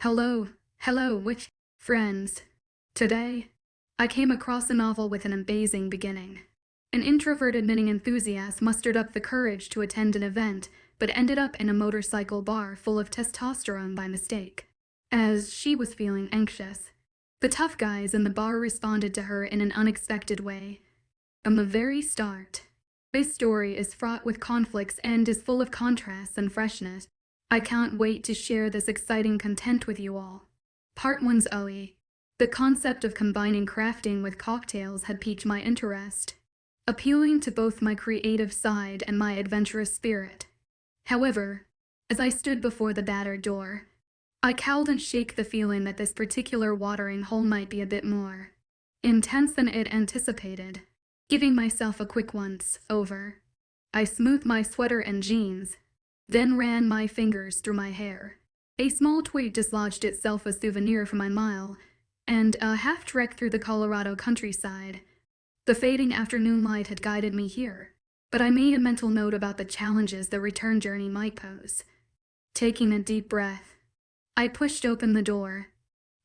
Hello, witch friends. Today, I came across a novel with an amazing beginning. An introverted knitting enthusiast mustered up the courage to attend an event, but ended up in a motorcycle bar full of testosterone by mistake. As she was feeling anxious, the tough guys in the bar responded to her in an unexpected way. From the very start, this story is fraught with conflicts and is full of contrasts and freshness. I can't wait to share this exciting content with you all. Part 1. Zoey. The concept of combining crafting with cocktails had piqued my interest, appealing to both my creative side and my adventurous spirit. However, as I stood before the battered door, I couldn't shake the feeling that this particular watering hole might be a bit more intense than it anticipated. Giving myself a quick once-over, I smoothed my sweater and jeans, then ran my fingers through my hair. A small twig dislodged itself a souvenir from my mile, and a half-trek through the Colorado countryside. The fading afternoon light had guided me here, but I made a mental note about the challenges the return journey might pose. Taking a deep breath, I pushed open the door,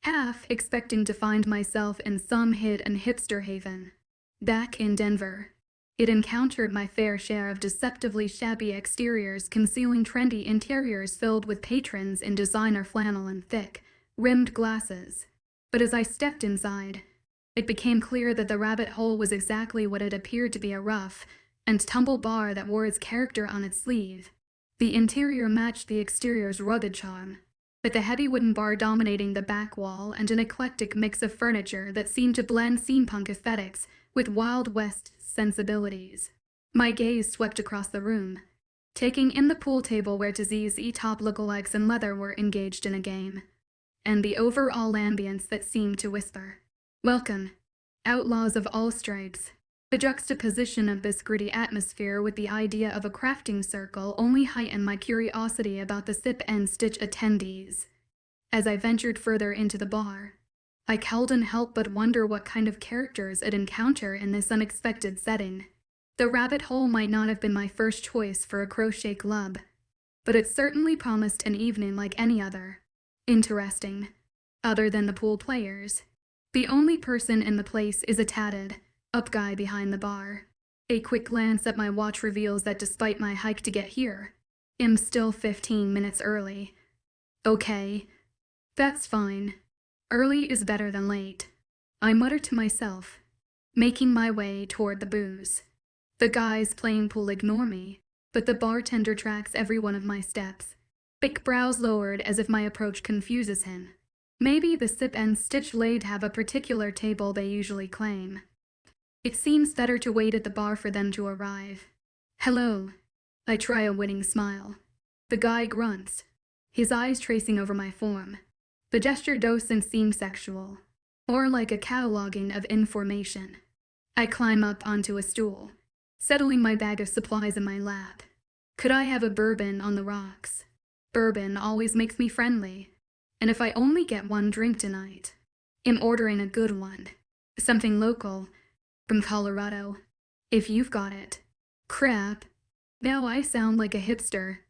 half expecting to find myself in some hidden hipster haven. Back in Denver, it encountered my fair share of deceptively shabby exteriors concealing trendy interiors filled with patrons in designer flannel and thick, rimmed glasses. But as I stepped inside, it became clear that the rabbit hole was exactly what it appeared to be, a rough and tumble bar that wore its character on its sleeve. The interior matched the exterior's rugged charm, with the heavy wooden bar dominating the back wall and an eclectic mix of furniture that seemed to blend steampunk aesthetics with Wild West sensibilities. My gaze swept across the room, taking in the pool table where disease top lookalikes in leather were engaged in a game, and the overall ambience that seemed to whisper, "Welcome, outlaws of all stripes." The juxtaposition of this gritty atmosphere with the idea of a crafting circle only heightened my curiosity about the sip and stitch attendees. As I ventured further into the bar, I couldn't help but wonder what kind of characters I'd encounter in this unexpected setting. The rabbit hole might not have been my first choice for a crochet club, but it certainly promised an evening like any other. Interesting. Other than the pool players, the only person in the place is a tatted up guy behind the bar. A quick glance at my watch reveals that despite my hike to get here, I'm still 15 minutes early. Okay, that's fine. Early is better than late, I muttered to myself, making my way toward the booze. The guys playing pool ignore me, but the bartender tracks every one of my steps, thick brows lowered as if my approach confuses him. Maybe the sip and stitch laid have a particular table they usually claim. It seems better to wait at the bar for them to arrive. "Hello." I try a winning smile. The guy grunts, his eyes tracing over my form. The gesture doesn't seem sexual, or like a cataloging of information. I climb up onto a stool, settling my bag of supplies in my lap. Could I have a bourbon on the rocks? Bourbon always makes me friendly, and if I only get one drink tonight, I'm ordering a good one. Something local, from Colorado, if you've got it. Crap. Now I sound like a hipster,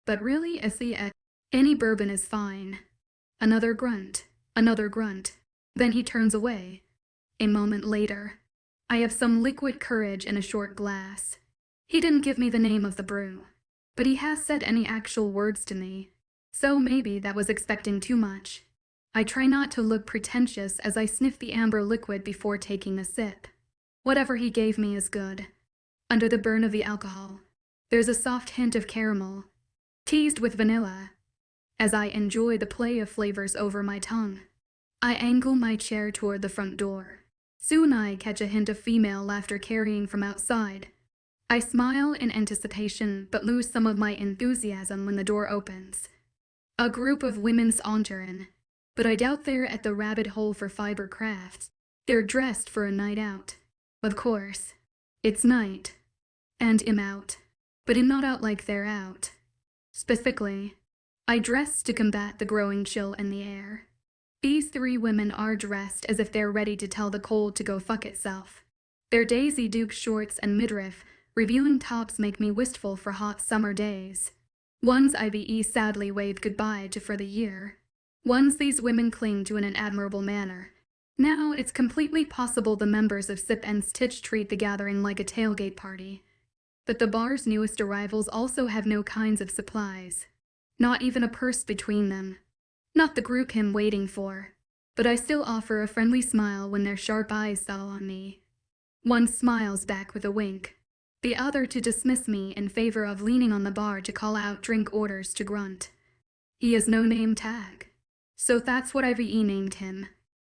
but really, any bourbon is fine. Another grunt, then he turns away. A moment later, I have some liquid courage in a short glass. He didn't give me the name of the brew, but he has said any actual words to me, so maybe that was expecting too much. I try not to look pretentious as I sniff the amber liquid before taking a sip. Whatever he gave me is good. Under the burn of the alcohol, there's a soft hint of caramel, teased with vanilla. As I enjoy the play of flavors over my tongue, I angle my chair toward the front door. Soon I catch a hint of female laughter carrying from outside. I smile in anticipation but lose some of my enthusiasm when the door opens. A group of women saunter in, but I doubt they're at the rabbit hole for fiber crafts. They're dressed for a night out. Of course, it's night, and I'm out, but I'm not out like they're out. Specifically, I dress to combat the growing chill in the air. These three women are dressed as if they're ready to tell the cold to go fuck itself. Their Daisy Duke shorts and midriff revealing tops make me wistful for hot summer days. One's IVE sadly waved goodbye to for the year, Once these women cling to in an admirable manner. Now it's completely possible the members of Sip and Stitch treat the gathering like a tailgate party. But the bar's newest arrivals also have no kinds of supplies. Not even a purse between them. Not the group I'm waiting for. But I still offer a friendly smile when their sharp eyes settle on me. One smiles back with a wink. The other to dismiss me in favor of leaning on the bar to call out drink orders to Grunt. He has no name tag. So that's what I've named him.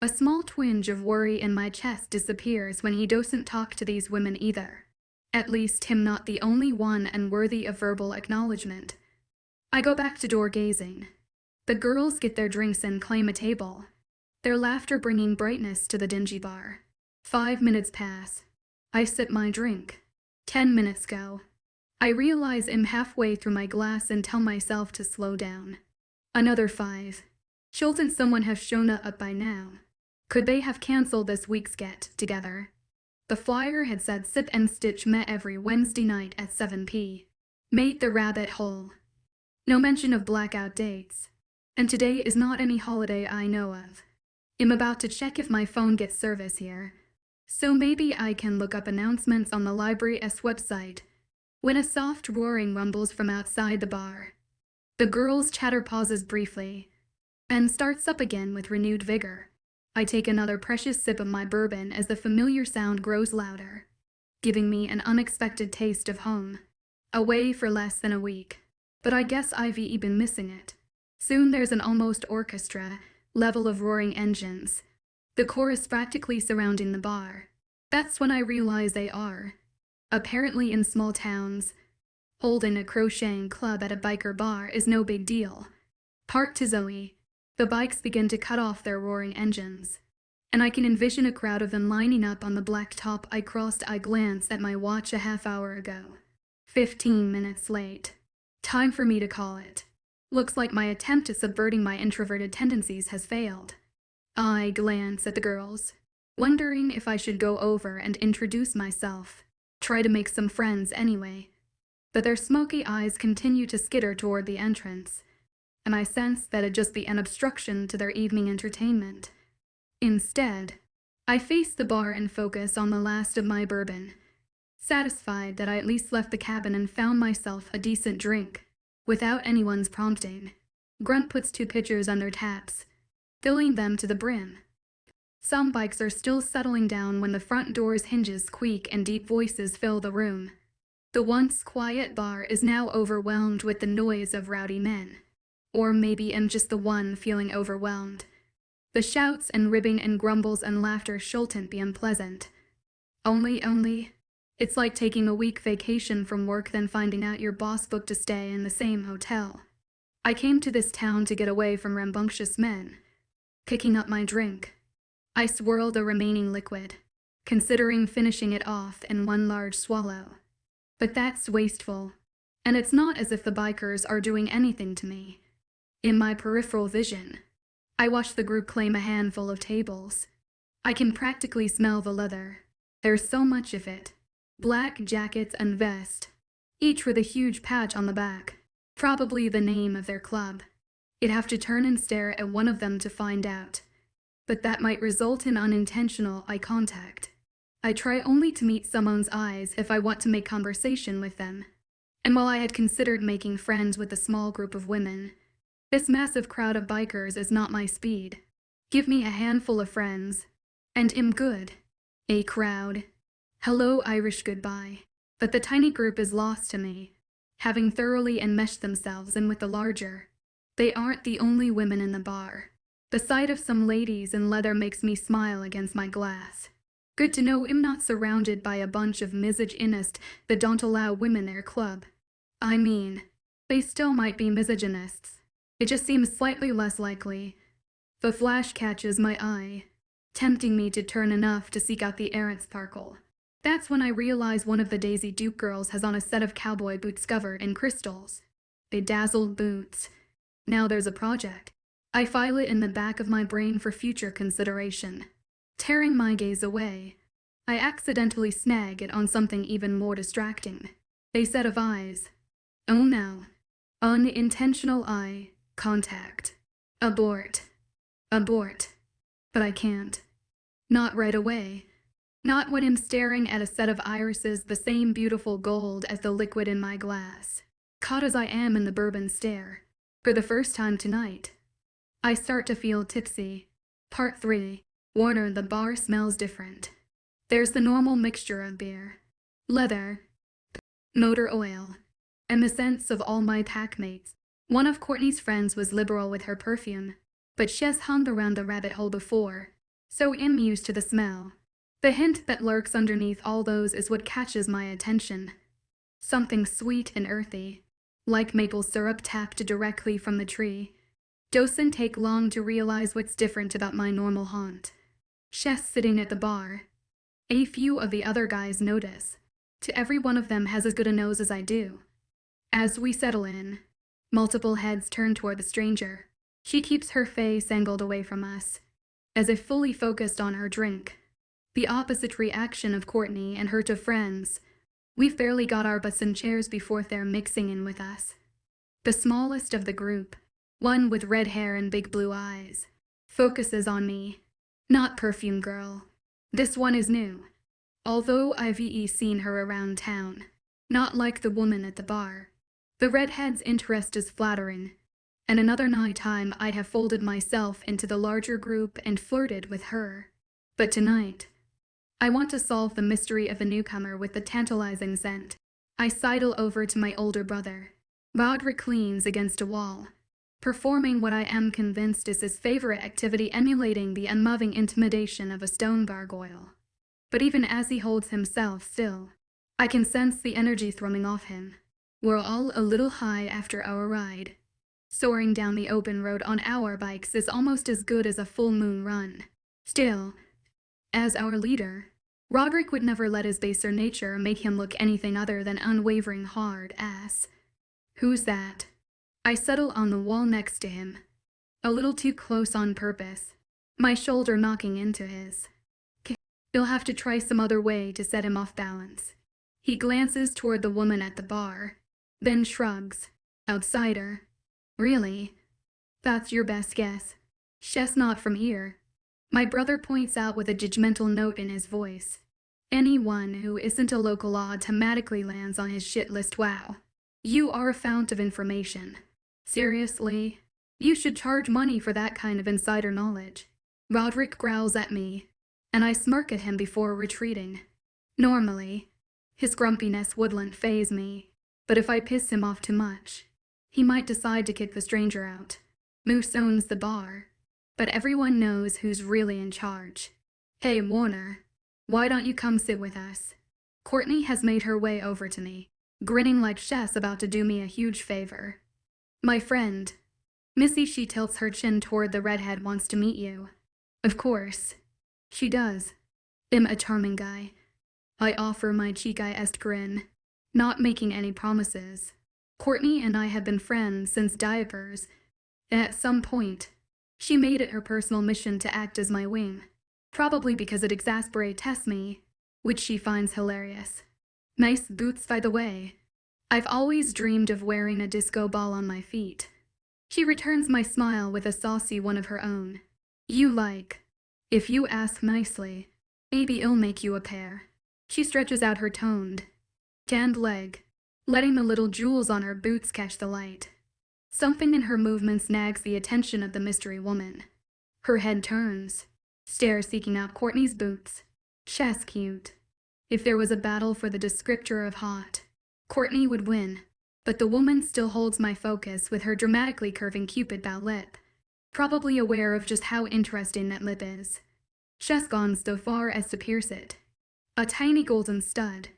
A small twinge of worry in my chest disappears when he doesn't talk to these women either. At least him not the only one and worthy of verbal acknowledgement. I go back to door gazing. The girls get their drinks and claim a table. Their laughter bringing brightness to the dingy bar. 5 minutes pass. I sip my drink. 10 minutes go. I realize I'm halfway through my glass and tell myself to slow down. Another 5. Shouldn't someone have shown up by now? Could they have cancelled this week's get-together? The flyer had said Sip and Stitch met every Wednesday night at 7 p. Made the rabbit hole. No mention of blackout dates. And today is not any holiday I know of. I'm about to check if my phone gets service here. So maybe I can look up announcements on the library's website. When a soft roaring rumbles from outside the bar. The girls' chatter pauses briefly. And starts up again with renewed vigor. I take another precious sip of my bourbon as the familiar sound grows louder. Giving me an unexpected taste of home. Away for less than a week. But I guess I've been missing it. Soon there's an almost orchestra level of roaring engines. The chorus practically surrounding the bar. That's when I realize they are. Apparently in small towns, holding a crocheting club at a biker bar is no big deal. Parked to Zoey, the bikes begin to cut off their roaring engines. And I can envision a crowd of them lining up on the blacktop. I glanced at my watch a half hour ago. 15 minutes late. Time for me to call it. Looks like my attempt at subverting my introverted tendencies has failed. I glance at the girls, wondering if I should go over and introduce myself. Try to make some friends anyway. But their smoky eyes continue to skitter toward the entrance, and I sense that it'd just be an obstruction to their evening entertainment. Instead, I face the bar and focus on the last of my bourbon, satisfied that I at least left the cabin and found myself a decent drink. Without anyone's prompting, Grunt puts 2 pitchers under taps, filling them to the brim. Some bikes are still settling down when the front door's hinges squeak and deep voices fill the room. The once quiet bar is now overwhelmed with the noise of rowdy men. Or maybe I'm just the one feeling overwhelmed. The shouts and ribbing and grumbles and laughter shouldn't be unpleasant. Only, it's like taking a week vacation from work then finding out your boss booked to stay in the same hotel. I came to this town to get away from rambunctious men. Picking up my drink, I swirled the remaining liquid, considering finishing it off in one large swallow. But that's wasteful, and it's not as if the bikers are doing anything to me. In my peripheral vision, I watch the group claim a handful of tables. I can practically smell the leather. There's so much of it. Black jackets and vest, each with a huge patch on the back, probably the name of their club. I'd have to turn and stare at one of them to find out, but that might result in unintentional eye contact. I try only to meet someone's eyes if I want to make conversation with them. And while I had considered making friends with a small group of women, this massive crowd of bikers is not my speed. Give me a handful of friends, and I'm good. A crowd. Hello Irish goodbye. But the tiny group is lost to me, having thoroughly enmeshed themselves in with the larger. They aren't the only women in the bar. The sight of some ladies in leather makes me smile against my glass. Good to know I'm not surrounded by a bunch of misogynists that don't allow women their club. I mean, they still might be misogynists. It just seems slightly less likely. The flash catches my eye, tempting me to turn enough to seek out the errant sparkle. That's when I realize one of the Daisy Duke girls has on a set of cowboy boots covered in crystals. They dazzled boots. Now there's a project. I file it in the back of my brain for future consideration. Tearing my gaze away, I accidentally snag it on something even more distracting. A set of eyes. Oh no. Unintentional eye contact. Abort. Abort. But I can't. Not right away. Not when I'm staring at a set of irises the same beautiful gold as the liquid in my glass. Caught as I am in the bourbon stare. For the first time tonight. I start to feel tipsy. Part 3. Warner, the bar smells different. There's the normal mixture of beer, leather, motor oil, and the scents of all my packmates. One of Courtney's friends was liberal with her perfume, but she's hung around the rabbit hole before, so I'm used to the smell. The hint that lurks underneath all those is what catches my attention. Something sweet and earthy, like maple syrup tapped directly from the tree. Doesn't take long to realize what's different about my normal haunt. She's sitting at the bar. A few of the other guys notice. To every one of them has as good a nose as I do. As we settle in, multiple heads turn toward the stranger. She keeps her face angled away from us, as if fully focused on her drink. The opposite reaction of Courtney and her two friends. We've barely got our butts in chairs before they're mixing in with us. The smallest of the group, one with red hair and big blue eyes, focuses on me. Not Perfume Girl. This one is new. Although I've seen her around town. Not like the woman at the bar. The redhead's interest is flattering. And another night time I'd have folded myself into the larger group and flirted with her. But tonight, I want to solve the mystery of the newcomer with the tantalizing scent. I sidle over to my older brother. Roderick leans against a wall, performing what I am convinced is his favorite activity, emulating the unmoving intimidation of a stone gargoyle. But even as he holds himself still, I can sense the energy thrumming off him. We're all a little high after our ride. Soaring down the open road on our bikes is almost as good as a full moon run. Still, as our leader, Roderick would never let his baser nature make him look anything other than unwavering hard ass. Who's that? I settle on the wall next to him, a little too close on purpose, my shoulder knocking into his. You'll have to try some other way to set him off balance. He glances toward the woman at the bar, then shrugs. Outsider. Really? That's your best guess. She's not from here. My brother points out with a judgmental note in his voice. Anyone who isn't a local automatically lands on his shit list. Wow. You are a fount of information. Seriously? You should charge money for that kind of insider knowledge. Roderick growls at me, and I smirk at him before retreating. Normally, his grumpiness wouldn't faze me, but if I piss him off too much, he might decide to kick the stranger out. Moose owns the bar, but everyone knows who's really in charge. Hey, Warner, why don't you come sit with us? Courtney has made her way over to me, grinning like she's about to do me a huge favor. My friend, Missy, she tilts her chin toward the redhead, wants to meet you. Of course. She does. I'm a charming guy. I offer my cheek-eye-est grin, not making any promises. Courtney and I have been friends since diapers, and at some point, she made it her personal mission to act as my wing, probably because it exasperates me, which she finds hilarious. Nice boots, by the way. I've always dreamed of wearing a disco ball on my feet. She returns my smile with a saucy one of her own. You like. If you ask nicely, maybe I'll make you a pair. She stretches out her toned, tanned leg, letting the little jewels on her boots catch the light. Something in her movements nags the attention of the mystery woman. Her head turns, stares seeking out Courtney's boots. She's cute. If there was a battle for the descriptor of hot, Courtney would win, but the woman still holds my focus with her dramatically curving cupid bow lip, probably aware of just how interesting that lip is. She's gone so far as to pierce it. A tiny golden stud,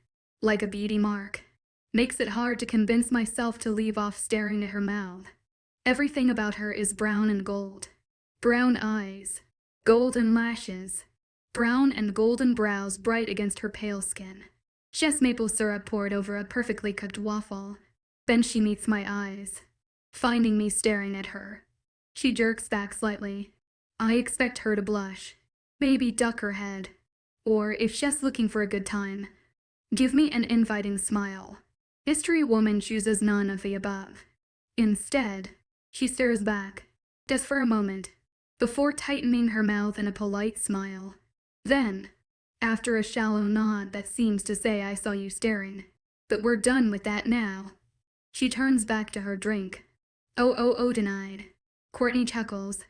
like a beauty mark, makes it hard to convince myself to leave off staring at her mouth. Everything about her is brown and gold. Brown eyes, golden lashes, brown and golden brows bright against her pale skin. She's maple syrup poured over a perfectly cooked waffle. Then she meets my eyes, finding me staring at her. She jerks back slightly. I expect her to blush, maybe duck her head, or if she's looking for a good time, give me an inviting smile. Mystery woman chooses none of the above. Instead, she stares back, just for a moment, before tightening her mouth in a polite smile. Then, after a shallow nod that seems to say I saw you staring, but we're done with that now, she turns back to her drink. Oh, denied. Courtney chuckles,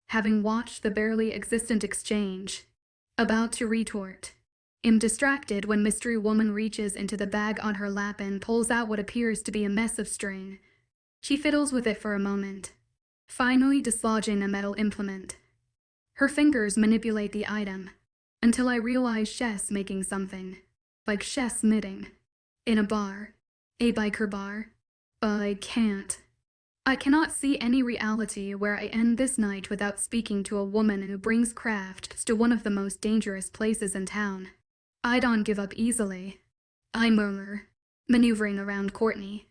having watched the barely existent exchange. About to retort. Am distracted when mystery woman reaches into the bag on her lap and pulls out what appears to be a mess of string. She fiddles with it for a moment, finally dislodging a metal implement. Her fingers manipulate the item, until I realize she's making something, like she's knitting. In a bar. A biker bar. I can't. I cannot see any reality where I end this night without speaking to a woman who brings crafts to one of the most dangerous places in town. I don't give up easily. I murmur, maneuvering around Courtney.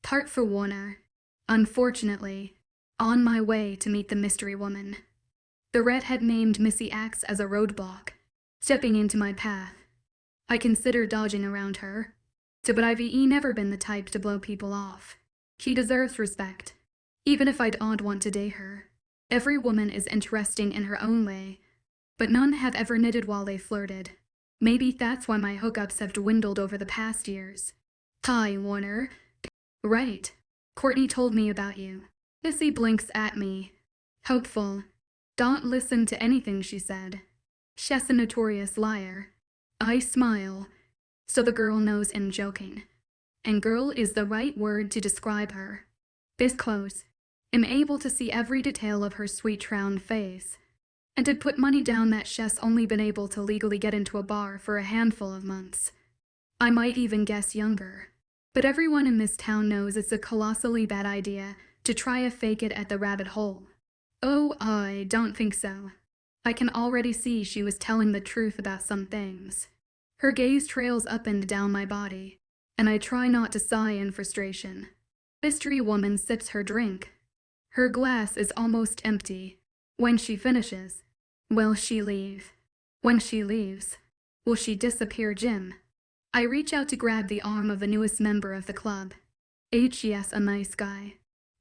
Tart for Warner. Unfortunately, on my way to meet the mystery woman. The redhead named Missy acts as a roadblock, stepping into my path. I consider dodging around her, but I've never been the type to blow people off. She deserves respect, even if I don't want to date her. Every woman is interesting in her own way, but none have ever knitted while they flirted. Maybe that's why my hookups have dwindled over the past years. Hi, Warner. Right. Courtney told me about you. Missy blinks at me. Hopeful. Don't listen to anything she said. She's a notorious liar. I smile, so the girl knows I'm joking. And girl is the right word to describe her. This close, I'm able to see every detail of her sweet round face, and I'd put money down that she's only been able to legally get into a bar for a handful of months. I might even guess younger. But everyone in this town knows it's a colossally bad idea to try to fake it at the rabbit hole. Oh, I don't think so. I can already see she was telling the truth about some things. Her gaze trails up and down my body, and I try not to sigh in frustration. Mystery woman sips her drink. Her glass is almost empty. When she finishes, will she leave? When she leaves, will she disappear, Jim? I reach out to grab the arm of the newest member of the club. Yes, a nice guy.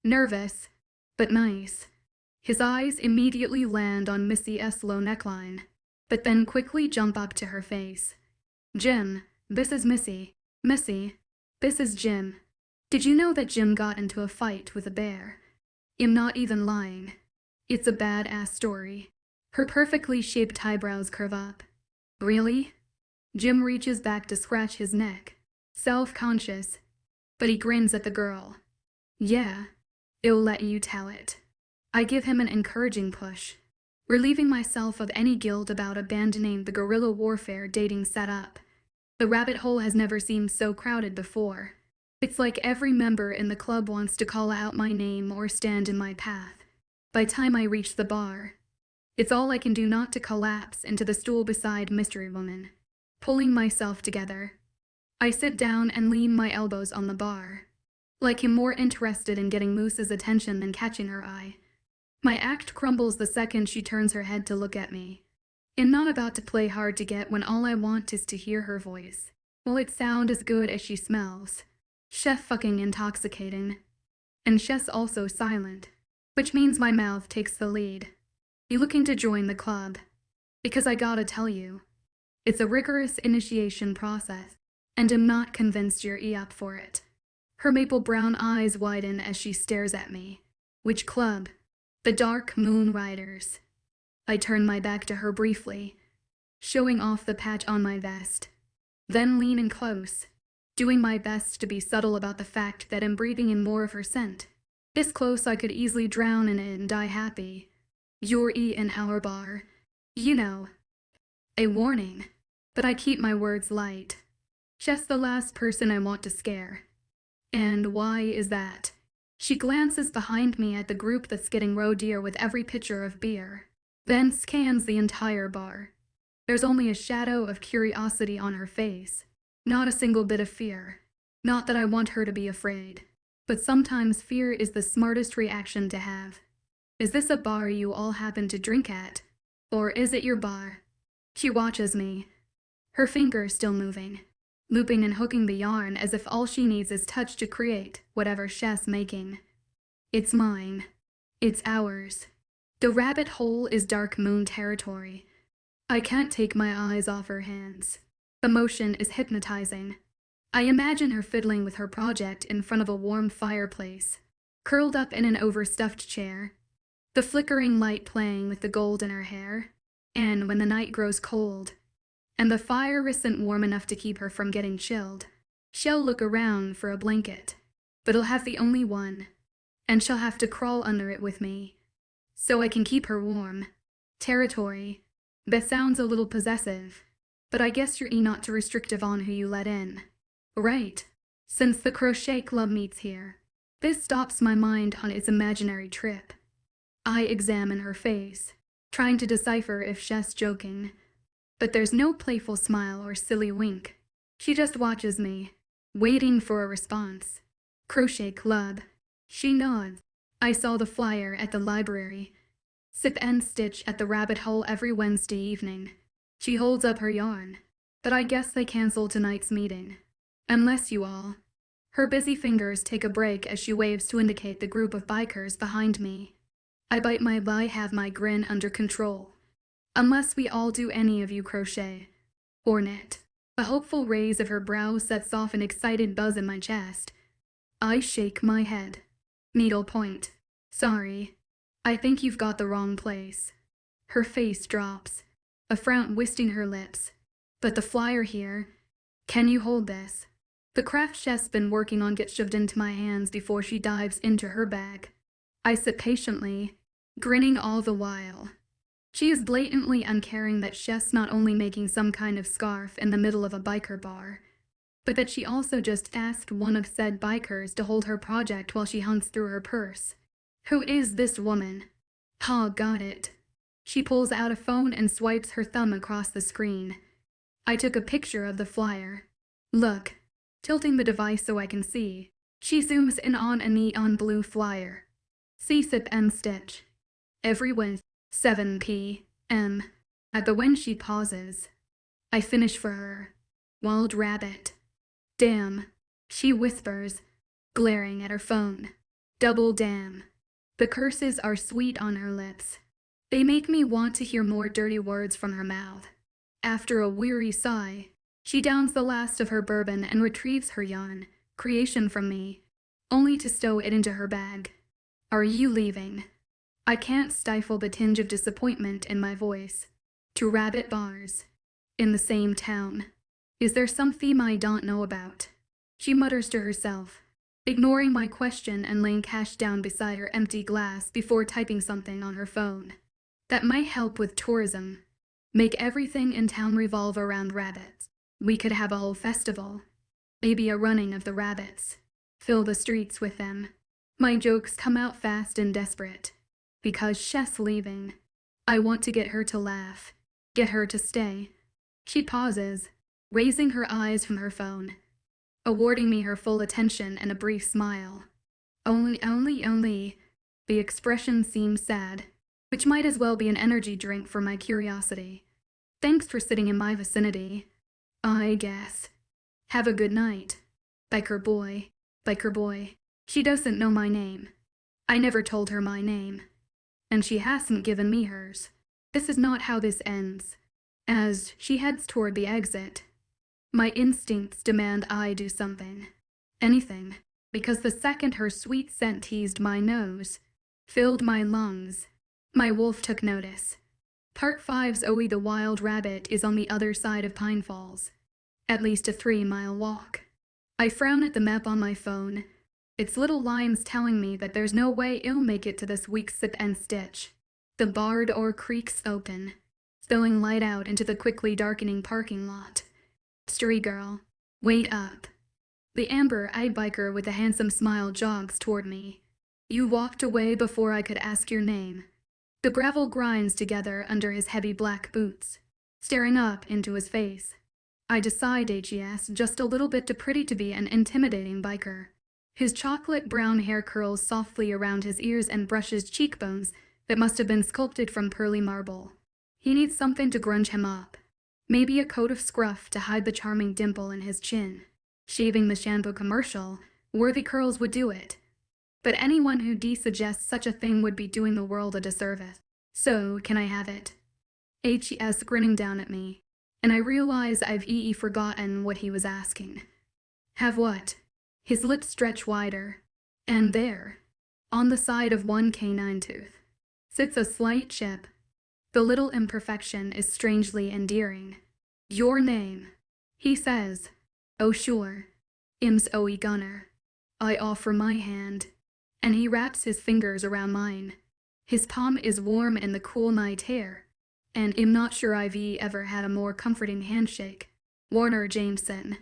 Nervous, but nice. His eyes immediately land on Missy's low neckline, but then quickly jump up to her face. Jim, this is Missy. Missy, this is Jim. Did you know that Jim got into a fight with a bear? I'm not even lying. It's a badass story. Her perfectly shaped eyebrows curve up. Really? Jim reaches back to scratch his neck, self-conscious, but he grins at the girl. Yeah, I'll let you tell it. I give him an encouraging push, relieving myself of any guilt about abandoning the guerrilla warfare dating setup. The rabbit hole has never seemed so crowded before. It's like every member in the club wants to call out my name or stand in my path. By the time I reach the bar, it's all I can do not to collapse into the stool beside Mystery Woman. Pulling myself together, I sit down and lean my elbows on the bar, like I'm more interested in getting Moose's attention than catching her eye. My act crumbles the second she turns her head to look at me. I'm not about to play hard to get when all I want is to hear her voice. Will it sound as good as she smells? Chef fucking intoxicating. And Chef's also silent, which means my mouth takes the lead. You looking to join the club? Because I gotta tell you, it's a rigorous initiation process, and I'm not convinced you're up for it. Her maple brown eyes widen as she stares at me. Which club? The Dark Moon Riders. I turn my back to her briefly, showing off the patch on my vest, then leaning close, doing my best to be subtle about the fact that I'm breathing in more of her scent. This close I could easily drown in it and die happy. You're in our bar. You know. A warning, but I keep my words light. Just the last person I want to scare. And why is that? She glances behind me at the group that's getting roe deer with every pitcher of beer, then scans the entire bar. There's only a shadow of curiosity on her face, not a single bit of fear. Not that I want her to be afraid, but sometimes fear is the smartest reaction to have. Is this a bar you all happen to drink at? Or is it your bar? She watches me, her fingers still moving, looping and hooking the yarn as if all she needs is touch to create whatever she's making. It's mine. It's ours. The rabbit hole is Dark Moon territory. I can't take my eyes off her hands. The motion is hypnotizing. I imagine her fiddling with her project in front of a warm fireplace, curled up in an overstuffed chair, the flickering light playing with the gold in her hair. And when the night grows cold, and the fire isn't warm enough to keep her from getting chilled, she'll look around for a blanket, but I'll have the only one, and she'll have to crawl under it with me, so I can keep her warm. Territory. That sounds a little possessive, but I guess you're not too restrictive on who you let in. Right. Since the crochet club meets here, this stops my mind on its imaginary trip. I examine her face, trying to decipher if she's joking, but there's no playful smile or silly wink. She just watches me, waiting for a response. Crochet club. She nods. I saw the flyer at the library. Sip and stitch at the rabbit hole every Wednesday evening. She holds up her yarn, but I guess they cancel tonight's meeting. Unless you all. Her busy fingers take a break as she waves to indicate the group of bikers behind me. I bite my lip. I have my grin under control. Unless we all do any of you crochet. Or knit. A hopeful raise of her brow sets off an excited buzz in my chest. I shake my head. Needlepoint. Sorry. I think you've got the wrong place. Her face drops, a frown twisting her lips. But the flyer here. Can you hold this? The craft chef's been working on gets shoved into my hands before she dives into her bag. I sit patiently, grinning all the while. She is blatantly uncaring that chef's not only making some kind of scarf in the middle of a biker bar, but that she also just asked one of said bikers to hold her project while she hunts through her purse. Who is this woman? Got it. She pulls out a phone and swipes her thumb across the screen. I took a picture of the flyer. Look, tilting the device so I can see. She zooms in on a neon blue flyer. See Sip and Stitch. Every Wednesday, 7 p.m. At the when she pauses. I finish for her. Wild rabbit. Damn, she whispers, glaring at her phone. Double damn. The curses are sweet on her lips. They make me want to hear more dirty words from her mouth. After a weary sigh, she downs the last of her bourbon and retrieves her yarn, creation from me, only to stow it into her bag. Are you leaving? I can't stifle the tinge of disappointment in my voice. To rabbit bars. In the same town. Is there some theme I don't know about? She mutters to herself, ignoring my question and laying cash down beside her empty glass before typing something on her phone. That might help with tourism. Make everything in town revolve around rabbits. We could have a whole festival. Maybe a running of the rabbits. Fill the streets with them. My jokes come out fast and desperate. Because Shess leaving. I want to get her to laugh. Get her to stay. She pauses, raising her eyes from her phone, awarding me her full attention and a brief smile. Only. The expression seems sad, which might as well be an energy drink for my curiosity. Thanks for sitting in my vicinity. I guess. Have a good night. Biker boy. She doesn't know my name. I never told her my name. And she hasn't given me hers. This is not how this ends. As she heads toward the exit, my instincts demand I do something. Anything. Because the second her sweet scent teased my nose, filled my lungs, my wolf took notice. Part 5's Zoey the Wild Rabbit is on the other side of Pine Falls. At least a 3-mile walk. I frown at the map on my phone. Its little lines telling me that there's no way it'll make it to this week's Sip and Stitch. The bar door creaks open, spilling light out into the quickly darkening parking lot. Street girl, wait up. The amber-eyed biker with a handsome smile jogs toward me. You walked away before I could ask your name. The gravel grinds together under his heavy black boots, staring up into his face. I decide HES just a little bit too pretty to be an intimidating biker. His chocolate brown hair curls softly around his ears and brushes cheekbones that must have been sculpted from pearly marble. He needs something to grunge him up. Maybe a coat of scruff to hide the charming dimple in his chin. Shaving the shampoo commercial, worthy curls would do it. but anyone who suggests such a thing would be doing the world a disservice. So, can I have it? HES grinning down at me, and I realize I've forgotten what he was asking. Have what? His lips stretch wider, and there, on the side of one canine tooth, sits a slight chip. The little imperfection is strangely endearing. Your name, he says. Oh sure, Im's Zoey Gunner. I offer my hand, and he wraps his fingers around mine. His palm is warm in the cool night air, and I'm not sure I've ever had a more comforting handshake. Warner Jameson.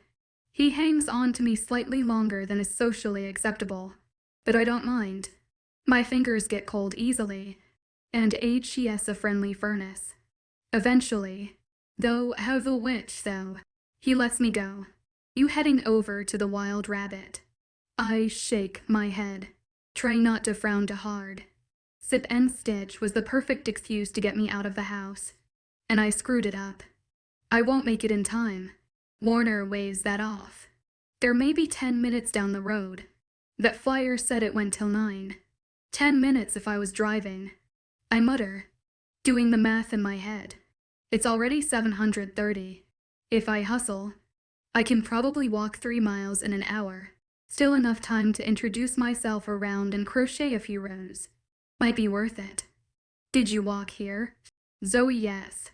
He hangs on to me slightly longer than is socially acceptable, but I don't mind. My fingers get cold easily, and HES a friendly furnace. Eventually, though how the witch though, he lets me go. You heading over to the Wild Rabbit? I shake my head, trying not to frown too hard. Sip and Stitch was the perfect excuse to get me out of the house, and I screwed it up. I won't make it in time. Warner waves that off. There may be 10 minutes down the road. That flyer said it went till 9. 10 minutes if I was driving. I mutter, doing the math in my head. It's already 7:30. If I hustle, I can probably walk 3 miles in an hour. Still enough time to introduce myself around and crochet a few rows. Might be worth it. Did you walk here? Zoey, yes.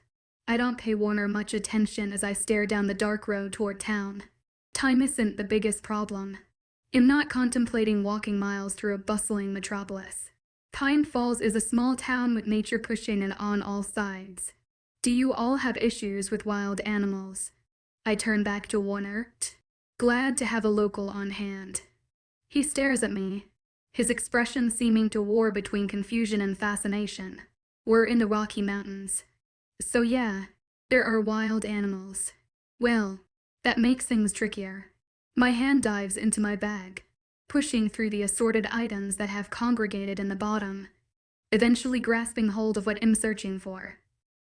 I don't pay Warner much attention as I stare down the dark road toward town. Time isn't the biggest problem. I'm not contemplating walking miles through a bustling metropolis. Pine Falls is a small town with nature pushing it on all sides. Do you all have issues with wild animals? I turn back to Warner, glad to have a local on hand. He stares at me, his expression seeming to war between confusion and fascination. We're in the Rocky Mountains. So yeah, there are wild animals. Well, that makes things trickier. My hand dives into my bag, pushing through the assorted items that have congregated in the bottom, eventually grasping hold of what I'm searching for.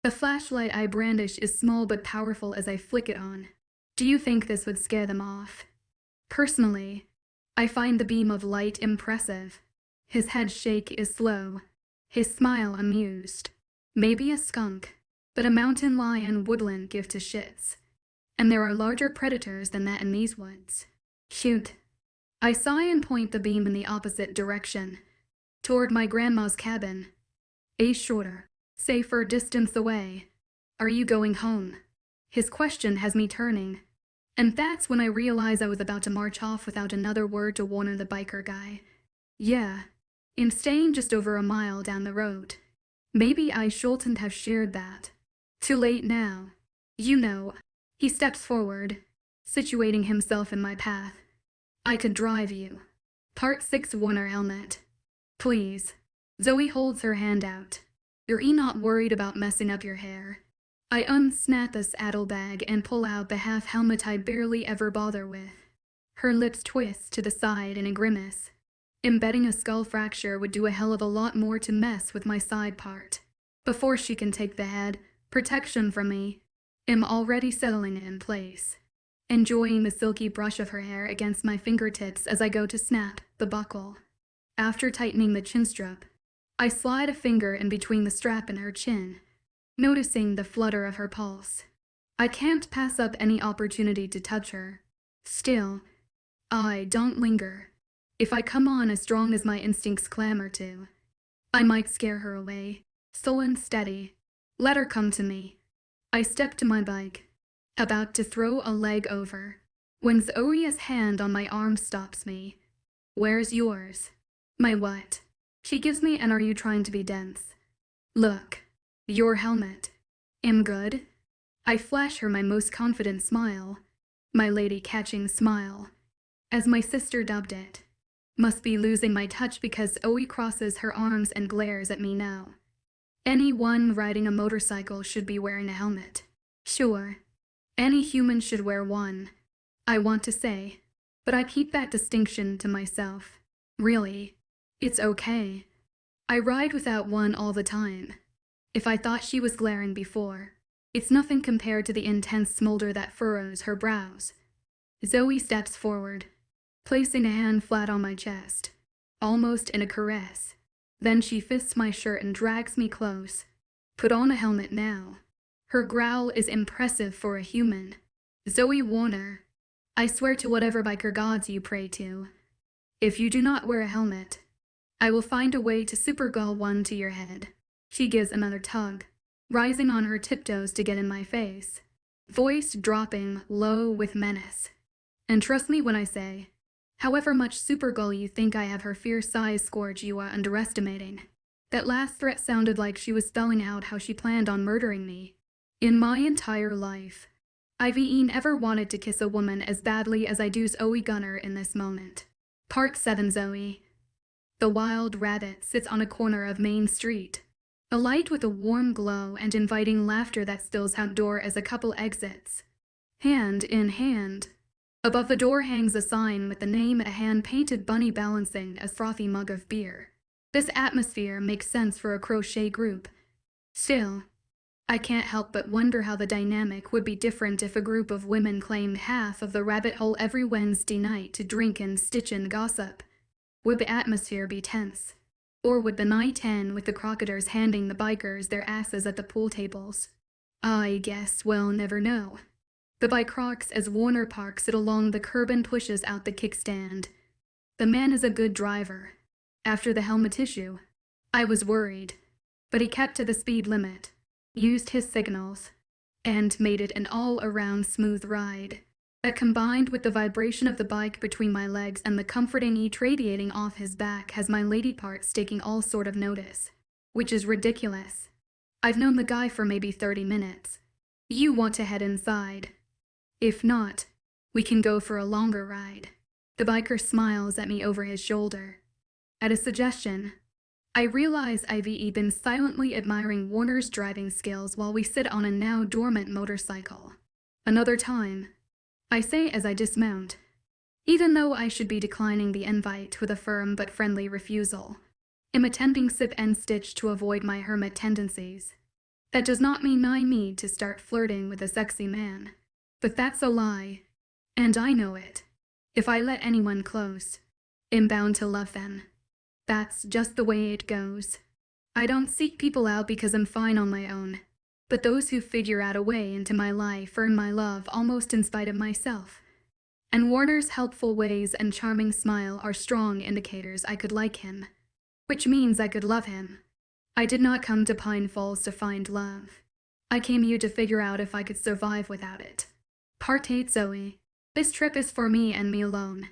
The flashlight I brandish is small but powerful as I flick it on. Do you think this would scare them off? Personally, I find the beam of light impressive. His head shake is slow, his smile amused. Maybe a skunk, but a mountain lion wouldn't give two shits. And there are larger predators than that in these woods. Shoot. I sigh and point the beam in the opposite direction, toward my grandma's cabin. A shorter, safer distance away. Are you going home? His question has me turning, and that's when I realize I was about to march off without another word to Warner the biker guy. Yeah, I'm staying just over a mile down the road. Maybe I shouldn't have shared that. Too late now. You know. He steps forward, situating himself in my path. I could drive you. Part 6 Warner helmet. Please. Zoey holds her hand out. You're not worried about messing up your hair. I unsnap the saddle bag and pull out the half helmet I barely ever bother with. Her lips twist to the side in a grimace. Embedding a skull fracture would do a hell of a lot more to mess with my side part. Before she can take the head, protection from me, I'm already settling it in place, enjoying the silky brush of her hair against my fingertips as I go to snap the buckle. After tightening the chin strap, I slide a finger in between the strap and her chin, noticing the flutter of her pulse. I can't pass up any opportunity to touch her. Still, I don't linger. If I come on as strong as my instincts clamor to, I might scare her away. So unsteady. Let her come to me. I step to my bike, about to throw a leg over, when Zoey's hand on my arm stops me. Where's yours? My what? She gives me an "Are you trying to be dense?" Look, your helmet. Am good? I flash her my most confident smile, my lady-catching smile, as my sister dubbed it. Must be losing my touch because Zoey crosses her arms and glares at me now. Anyone riding a motorcycle should be wearing a helmet. Sure, any human should wear one, I want to say, but I keep that distinction to myself. Really, it's okay. I ride without one all the time. If I thought she was glaring before, it's nothing compared to the intense smolder that furrows her brows. Zoey steps forward, placing a hand flat on my chest. almost in a caress. Then she fists my shirt and drags me close. Put on a helmet now. Her growl is impressive for a human. Zoey Warner, I swear to whatever biker gods you pray to, if you do not wear a helmet, I will find a way to supergirl one to your head. She gives another tug, rising on her tiptoes to get in my face, voice dropping low with menace. And trust me when I say, however much supergirl you think I have, her fierce size scourge you are underestimating. That last threat sounded like she was spelling out how she planned on murdering me. In my entire life, I've never wanted to kiss a woman as badly as I do Zoey Gunner in this moment. Part 7. Zoey. The wild rabbit sits on a corner of Main Street, a light with a warm glow and inviting laughter that spills outdoor as a couple exits, hand in hand. Above the door hangs a sign with the name, a hand-painted bunny balancing a frothy mug of beer. This atmosphere makes sense for a crochet group. Still, I can't help but wonder how the dynamic would be different if a group of women claimed half of the rabbit hole every Wednesday night to drink and stitch and gossip. Would the atmosphere be tense? Or would the night end with the crocoders handing the bikers their asses at the pool tables? I guess we'll never know. The bike rocks as Warner parks it along the curb and pushes out the kickstand. The man is a good driver. After the helmet issue, I was worried, but he kept to the speed limit, used his signals, and made it an all-around smooth ride. That combined with the vibration of the bike between my legs and the comforting heat radiating off his back has my lady parts taking all sort of notice, which is ridiculous. I've known the guy for maybe 30 minutes. You want to head inside. If not, we can go for a longer ride. The biker smiles at me over his shoulder. At a suggestion, I realize I've been silently admiring Warner's driving skills while we sit on a now dormant motorcycle. Another time, I say as I dismount, even though I should be declining the invite with a firm but friendly refusal. Am attempting sip and stitch to avoid my hermit tendencies. That does not mean I need to start flirting with a sexy man. But that's a lie, and I know it. If I let anyone close, I'm bound to love them. That's just the way it goes. I don't seek people out because I'm fine on my own, but those who figure out a way into my life earn my love almost in spite of myself. And Warner's helpful ways and charming smile are strong indicators I could like him, which means I could love him. I did not come to Pine Falls to find love. I came here to figure out if I could survive without it. Part 8. Zoey. This trip is for me and me alone.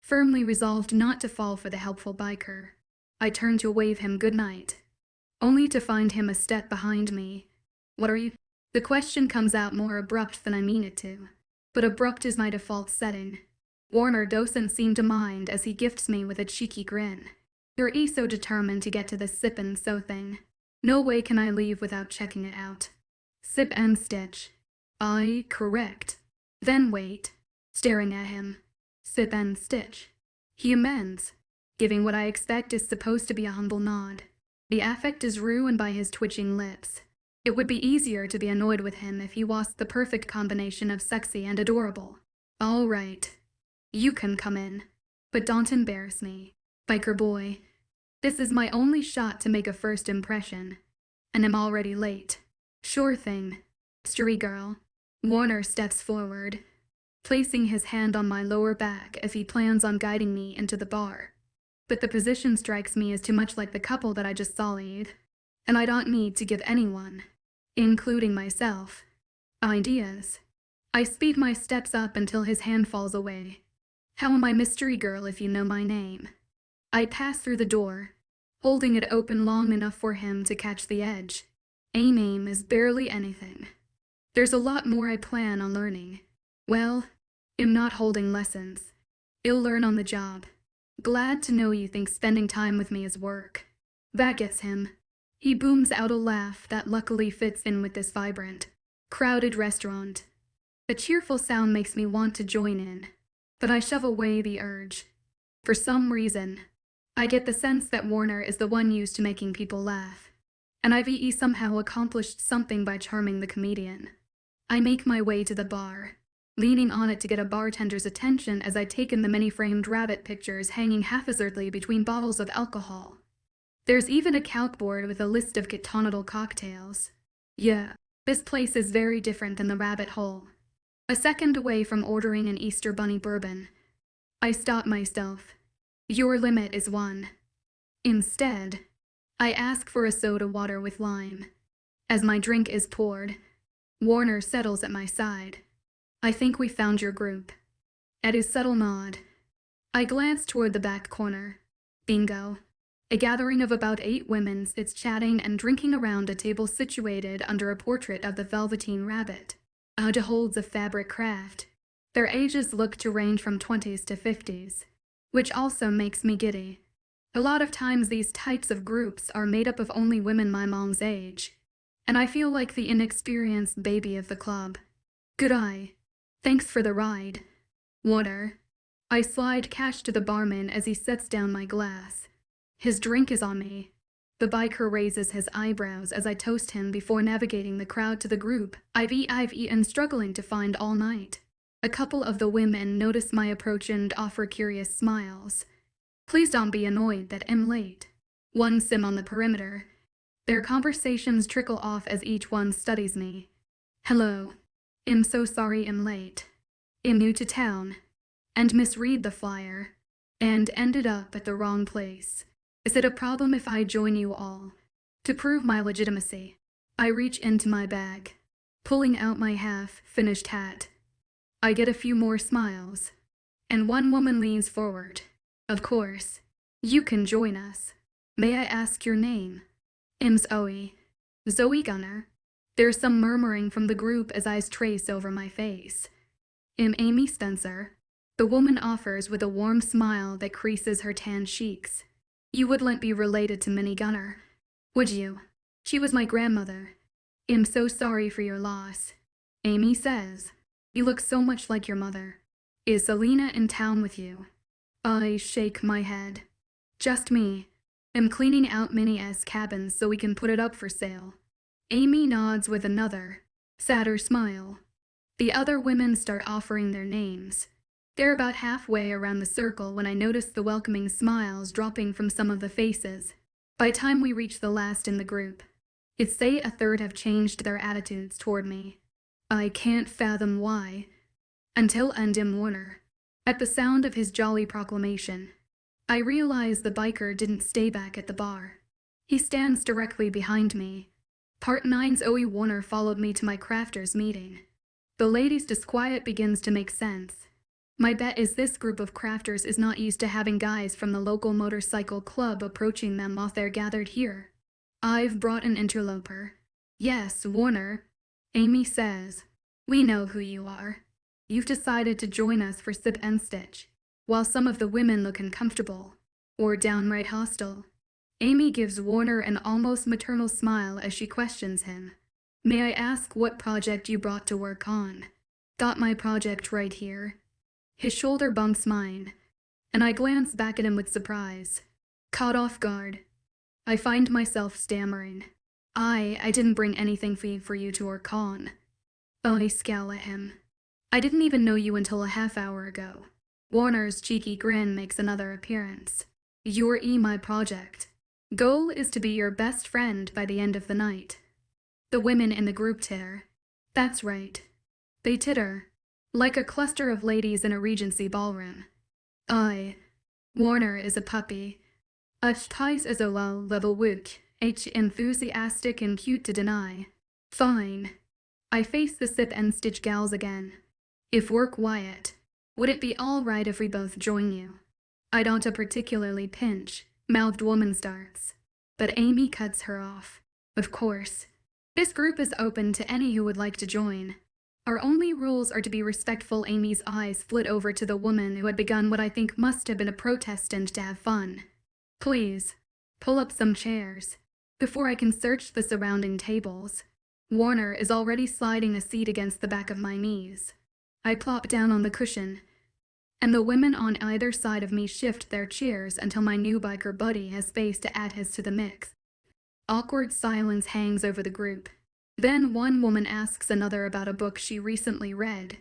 Firmly resolved not to fall for the helpful biker, I turned to wave him good night, only to find him a step behind me. What are you? The question comes out more abrupt than I mean it to, but abrupt is my default setting. Warner doesn't seem to mind as he gifts me with a cheeky grin. You're so determined to get to the sip and sew thing. No way can I leave without checking it out. Sip and stitch. I correct. Then wait, staring at him. Sip and stitch. He amends, giving what I expect is supposed to be a humble nod. The affect is ruined by his twitching lips. It would be easier to be annoyed with him if he was the perfect combination of sexy and adorable. All right, you can come in, but don't embarrass me, biker boy. This is my only shot to make a first impression, and I'm already late. Sure thing, mystery girl. Warner steps forward, placing his hand on my lower back as he plans on guiding me into the bar. But the position strikes me as too much like the couple that I just sullied, and I don't need to give anyone, including myself, ideas. I speed my steps up until his hand falls away. How am I mystery girl if you know my name? I pass through the door, holding it open long enough for him to catch the edge. A name is barely anything. There's a lot more I plan on learning. Well, I'm not holding lessons. I'll learn on the job. Glad to know you think spending time with me is work. That gets him. He booms out a laugh that luckily fits in with this vibrant, crowded restaurant. The cheerful sound makes me want to join in, but I shove away the urge. For some reason, I get the sense that Warner is the one used to making people laugh, and I've somehow accomplished something by charming the comedian. I make my way to the bar, leaning on it to get a bartender's attention as I take in the many framed rabbit pictures hanging haphazardly between bottles of alcohol. There's even a calcboard with a list of ketonical cocktails. Yeah, this place is very different than the rabbit hole. A second away from ordering an Easter Bunny bourbon, I stop myself. Your limit is 1. Instead, I ask for a soda water with lime. As my drink is poured, Warner settles at my side. I think we found your group. At his subtle nod, I glance toward the back corner. Bingo. A gathering of about 8 women sits chatting and drinking around a table situated under a portrait of the Velveteen Rabbit. Oda holds a fabric craft. Their ages look to range from 20s to 50s, which also makes me giddy. A lot of times these types of groups are made up of only women my mom's age, and I feel like the inexperienced baby of the club. Good eye. Thanks for the ride. Water. I slide cash to the barman as he sets down my glass. His drink is on me. The biker raises his eyebrows as I toast him before navigating the crowd to the group I've eaten struggling to find all night. A couple of the women notice my approach and offer curious smiles. Please don't be annoyed that I'm late. One sim on the perimeter. Their conversations trickle off as each one studies me. Hello. I'm so sorry I'm late. I'm new to town, and misread the flyer, and ended up at the wrong place. Is it a problem if I join you all? To prove my legitimacy, I reach into my bag, pulling out my half-finished hat. I get a few more smiles, and one woman leans forward. Of course, you can join us. May I ask your name? I'm Zoey. Zoey Gunner. There's some murmuring from the group as eyes trace over my face. I'm Amy Spencer. The woman offers with a warm smile that creases her tan cheeks. You wouldn't be related to Minnie Gunner, would you? She was my grandmother. I'm so sorry for your loss. Amy says, you look so much like your mother. Is Selena in town with you? I shake my head. Just me. I'm cleaning out Minnie's cabin so we can put it up for sale. Amy nods with another, sadder smile. The other women start offering their names. They're about halfway around the circle when I notice the welcoming smiles dropping from some of the faces. By the time we reach the last in the group, I'd say a third have changed their attitudes toward me. I can't fathom why. Until Andim Warner. At the sound of his jolly proclamation, I realize the biker didn't stay back at the bar. He stands directly behind me. Part 9's Zoey Warner followed me to my crafters meeting. The lady's disquiet begins to make sense. My bet is this group of crafters is not used to having guys from the local motorcycle club approaching them while they're gathered here. I've brought an interloper. Yes, Warner. Amy says, we know who you are. You've decided to join us for Sip and Stitch, while some of the women look uncomfortable, or downright hostile. Amy gives Warner an almost maternal smile as she questions him. May I ask what project you brought to work on? Got my project right here. His shoulder bumps mine, and I glance back at him with surprise. Caught off guard, I find myself stammering. I didn't bring anything for you to work on. I scowl at him. I didn't even know you until a half hour ago. Warner's cheeky grin makes another appearance. You're my project. Goal is to be your best friend by the end of the night. The women in the group titter. That's right. They titter, like a cluster of ladies in a Regency ballroom. Warner is a puppy. Tice as a low-level wook, enthusiastic and cute to deny. Fine. I face the Sip and Stitch gals again. If we're quiet, would it be all right if we both join you? I don't particularly pinch, mouthed woman starts. But Amy cuts her off. Of course. This group is open to any who would like to join. Our only rules are to be respectful. Amy's eyes flit over to the woman who had begun what I think must have been a protest and to have fun. Please, pull up some chairs. Before I can search the surrounding tables, Warner is already sliding a seat against the back of my knees. I plop down on the cushion, and the women on either side of me shift their chairs until my new biker buddy has space to add his to the mix. Awkward silence hangs over the group. Then one woman asks another about a book she recently read.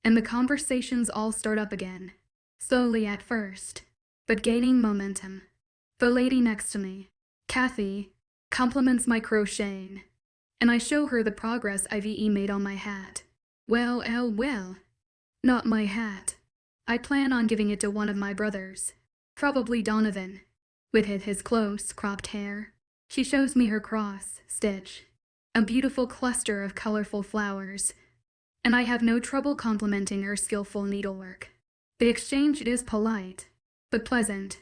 and the conversations all start up again, slowly at first, but gaining momentum. The lady next to me, Kathy, compliments my crocheting, and I show her the progress I've made on my hat. Well, not my hat. I plan on giving it to one of my brothers, probably Donovan, with his close, cropped hair. She shows me her cross stitch, a beautiful cluster of colorful flowers, and I have no trouble complimenting her skillful needlework. The exchange is polite, but pleasant,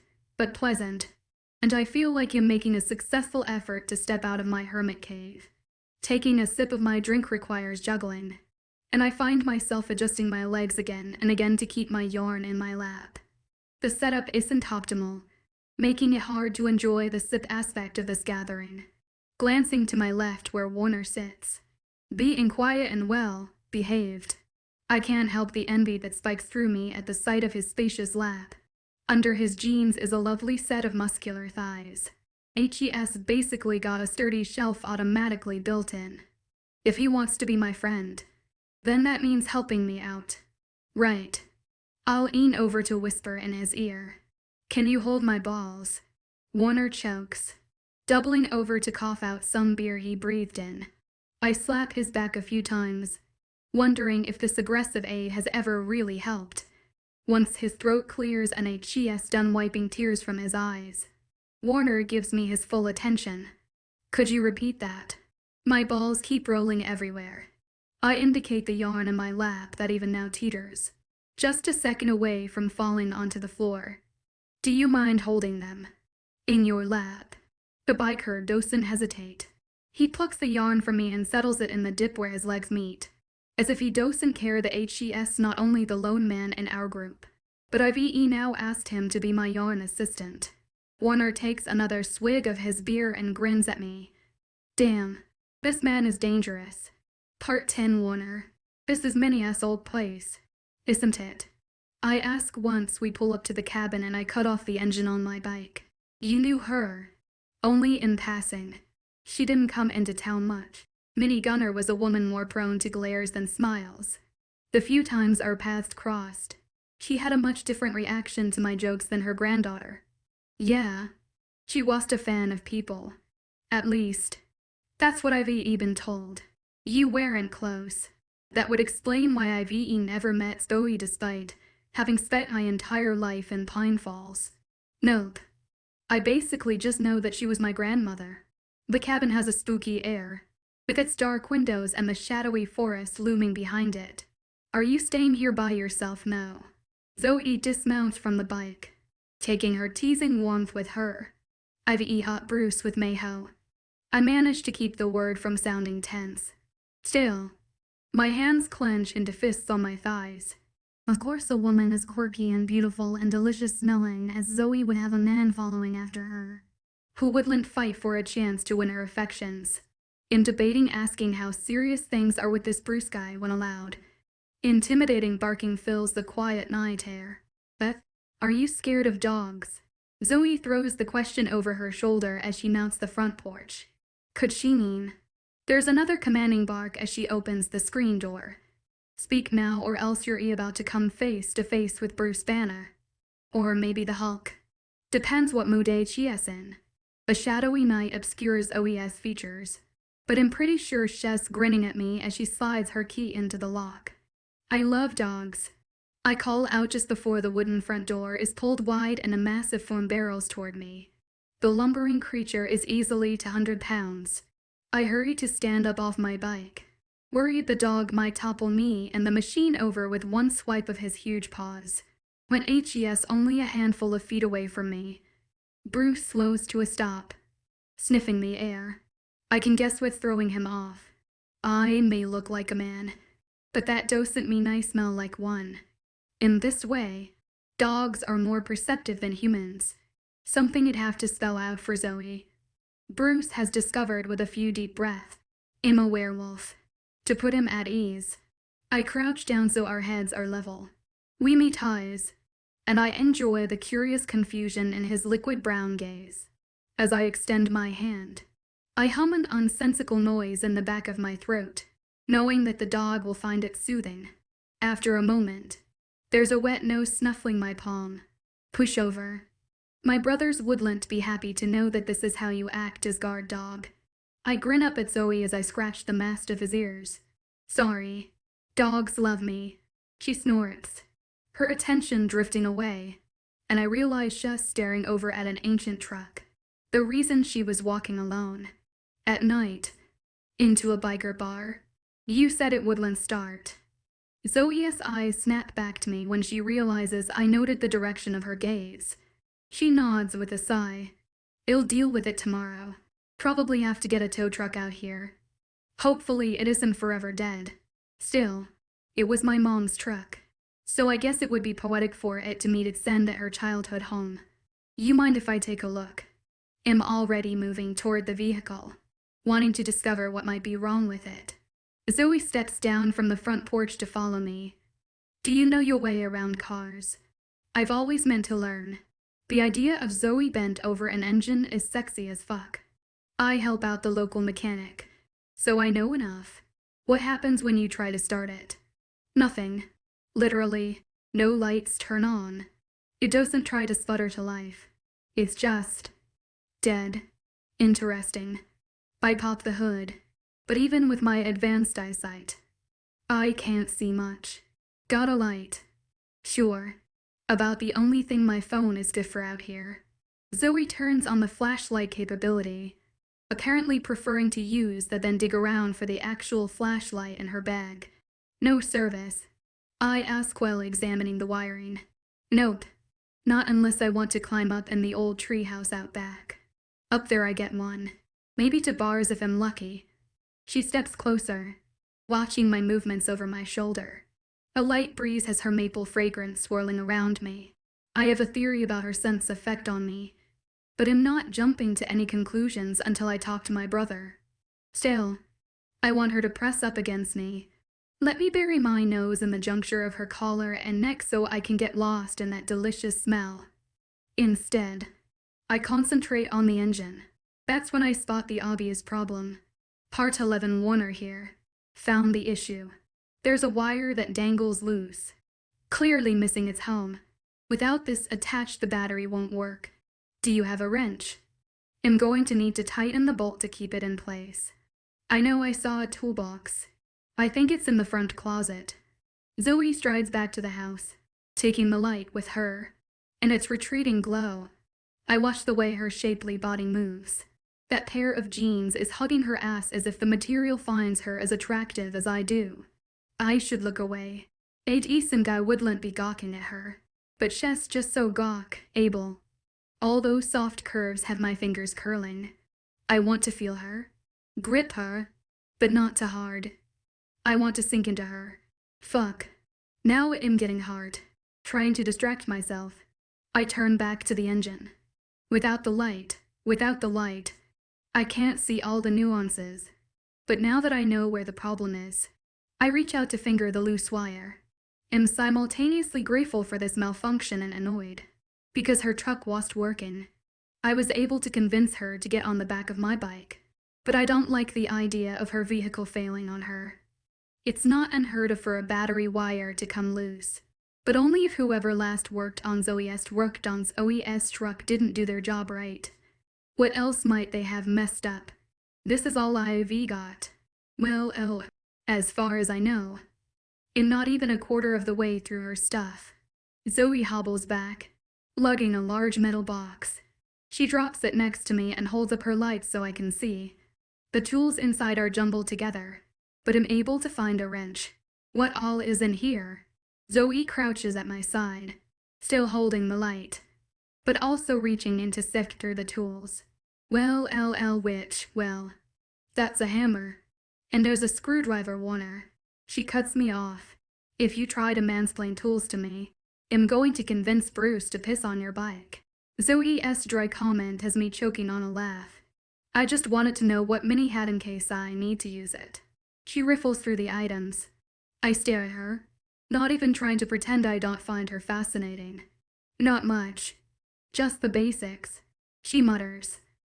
and I feel like I'm making a successful effort to step out of my hermit cave. Taking a sip of my drink requires juggling, and I find myself adjusting my legs again and again to keep my yarn in my lap. The setup isn't optimal, making it hard to enjoy the sip aspect of this gathering. Glancing to my left where Warner sits, being quiet and well behaved, I can't help the envy that spikes through me at the sight of his spacious lap. Under his jeans is a lovely set of muscular thighs. HES basically got a sturdy shelf automatically built in. If he wants to be my friend, then that means helping me out. Right. I'll lean over to whisper in his ear. Can you hold my balls? Warner chokes, doubling over to cough out some beer he breathed in. I slap his back a few times, wondering if this aggressive A has ever really helped. Once his throat clears and HES done wiping tears from his eyes, Warner gives me his full attention. Could you repeat that? My balls keep rolling everywhere. I indicate the yarn in my lap that even now teeters, just a second away from falling onto the floor. Do you mind holding them? In your lap. The biker doesn't hesitate. He plucks the yarn from me and settles it in the dip where his legs meet, as if he doesn't care that HES not only the lone man in our group, but I've now asked him to be my yarn assistant. Warner takes another swig of his beer and grins at me. Damn, this man is dangerous. Part 10 Warner. This is Minnie's old place, isn't it? I ask once we pull up to the cabin and I cut off the engine on my bike. You knew her. Only in passing. She didn't come into town much. Minnie Gunner was a woman more prone to glares than smiles. The few times our paths crossed, she had a much different reaction to my jokes than her granddaughter. Yeah, she was a fan of people. At least, that's what I've been told. You weren't close. That would explain why I've never met Zoey despite having spent my entire life in Pine Falls. Nope. I basically just know that she was my grandmother. The cabin has a spooky air, with its dark windows and the shadowy forest looming behind it. Are you staying here by yourself now? Zoey dismounts from the bike, taking her teasing warmth with her. I've hot Bruce with Mayho. I managed to keep the word from sounding tense. Still, my hands clench into fists on my thighs. Of course a woman as quirky and beautiful and delicious smelling as Zoey would have a man following after her, who wouldn't fight for a chance to win her affections. In debating asking how serious things are with this Bruce guy when aloud, intimidating barking fills the quiet night air. Beth, are you scared of dogs? Zoey throws the question over her shoulder as she mounts the front porch. Could she mean? There's another commanding bark as she opens the screen door. Speak now or else you're about to come face to face with Bruce Banner. Or maybe the Hulk. Depends what mood HES in. A shadowy night obscures OES features, but I'm pretty sure Shess grinning at me as she slides her key into the lock. I love dogs. I call out just before the wooden front door is pulled wide and a massive form barrels toward me. The lumbering creature is easily 200 pounds. I hurry to stand up off my bike, worried the dog might topple me and the machine over with one swipe of his huge paws. When HES only a handful of feet away from me, Bruce slows to a stop, sniffing the air. I can guess what's throwing him off. I may look like a man, but that doesn't mean I smell like one. In this way, dogs are more perceptive than humans, something you'd have to spell out for Zoey. Bruce has discovered with a few deep breaths. I'm a werewolf. To put him at ease, I crouch down so our heads are level. We meet eyes, and I enjoy the curious confusion in his liquid brown gaze. As I extend my hand, I hum an unsensical noise in the back of my throat, knowing that the dog will find it soothing. After a moment, there's a wet nose snuffling my palm. Push over. My brothers wouldn't be happy to know that this is how you act as guard dog. I grin up at Zoey as I scratch the mast of his ears. Sorry. Dogs love me. She snorts, her attention drifting away, and I realize she's staring over at an ancient truck. The reason she was walking alone. At night. Into a biker bar. You said it wouldn't start. Zoe's eyes snap back to me when she realizes I noted the direction of her gaze. She nods with a sigh. I'll deal with it tomorrow. Probably have to get a tow truck out here. Hopefully it isn't forever dead. Still, it was my mom's truck, so I guess it would be poetic for it to meet its end at her childhood home. You mind if I take a look? I'm already moving toward the vehicle, wanting to discover what might be wrong with it. Zoey steps down from the front porch to follow me. Do you know your way around cars? I've always meant to learn. The idea of Zoey bent over an engine is sexy as fuck. I help out the local mechanic, so I know enough. What happens when you try to start it? Nothing. Literally, no lights turn on. It doesn't try to sputter to life. It's just dead. Interesting. I pop the hood, but even with my advanced eyesight, I can't see much. Got a light. Sure. About the only thing my phone is good for out here. Zoey turns on the flashlight capability, apparently preferring to use that then dig around for the actual flashlight in her bag. No service. I ask while examining the wiring. Nope. Not unless I want to climb up in the old treehouse out back. Up there I get one. Maybe to bars if I'm lucky. She steps closer, watching my movements over my shoulder. A light breeze has her maple fragrance swirling around me. I have a theory about her scent's effect on me, but am not jumping to any conclusions until I talk to my brother. Still, I want her to press up against me. Let me bury my nose in the juncture of her collar and neck so I can get lost in that delicious smell. Instead, I concentrate on the engine. That's when I spot the obvious problem. Part 11 Warner here. Found the issue. There's a wire that dangles loose, clearly missing its home. Without this attached, the battery won't work. Do you have a wrench? I'm going to need to tighten the bolt to keep it in place. I know I saw a toolbox. I think it's in the front closet. Zoey strides back to the house, taking the light with her, and its retreating glow. I watch the way her shapely body moves. That pair of jeans is hugging her ass as if the material finds her as attractive as I do. I should look away. A decent guy wouldn't be gawking at her, but she's just so able. All those soft curves have my fingers curling. I want to feel her, grip her, but not too hard. I want to sink into her. Fuck. Now I'm getting hard, trying to distract myself. I turn back to the engine. Without the light, I can't see all the nuances. But now that I know where the problem is, I reach out to finger the loose wire. Am simultaneously grateful for this malfunction and annoyed. Because her truck wasn't working, I was able to convince her to get on the back of my bike. But I don't like the idea of her vehicle failing on her. It's not unheard of for a battery wire to come loose, but only if whoever last worked on Zoe's truck didn't do their job right. What else might they have messed up? This is all I've got. Well, as far as I know. And not even a quarter of the way through her stuff. Zoey hobbles back, lugging a large metal box. She drops it next to me and holds up her lights so I can see. The tools inside are jumbled together, but am able to find a wrench. What all is in here? Zoey crouches at my side, still holding the light, but also reaching in to sift through the tools. Well, that's a hammer. And there's a screwdriver, Warner. She cuts me off. If you try to mansplain tools to me, I'm going to convince Bruce to piss on your bike. Zoe's dry comment has me choking on a laugh. I just wanted to know what Minnie had in case I need to use it. She riffles through the items. I stare at her, not even trying to pretend I don't find her fascinating. Not much. Just the basics. She mutters.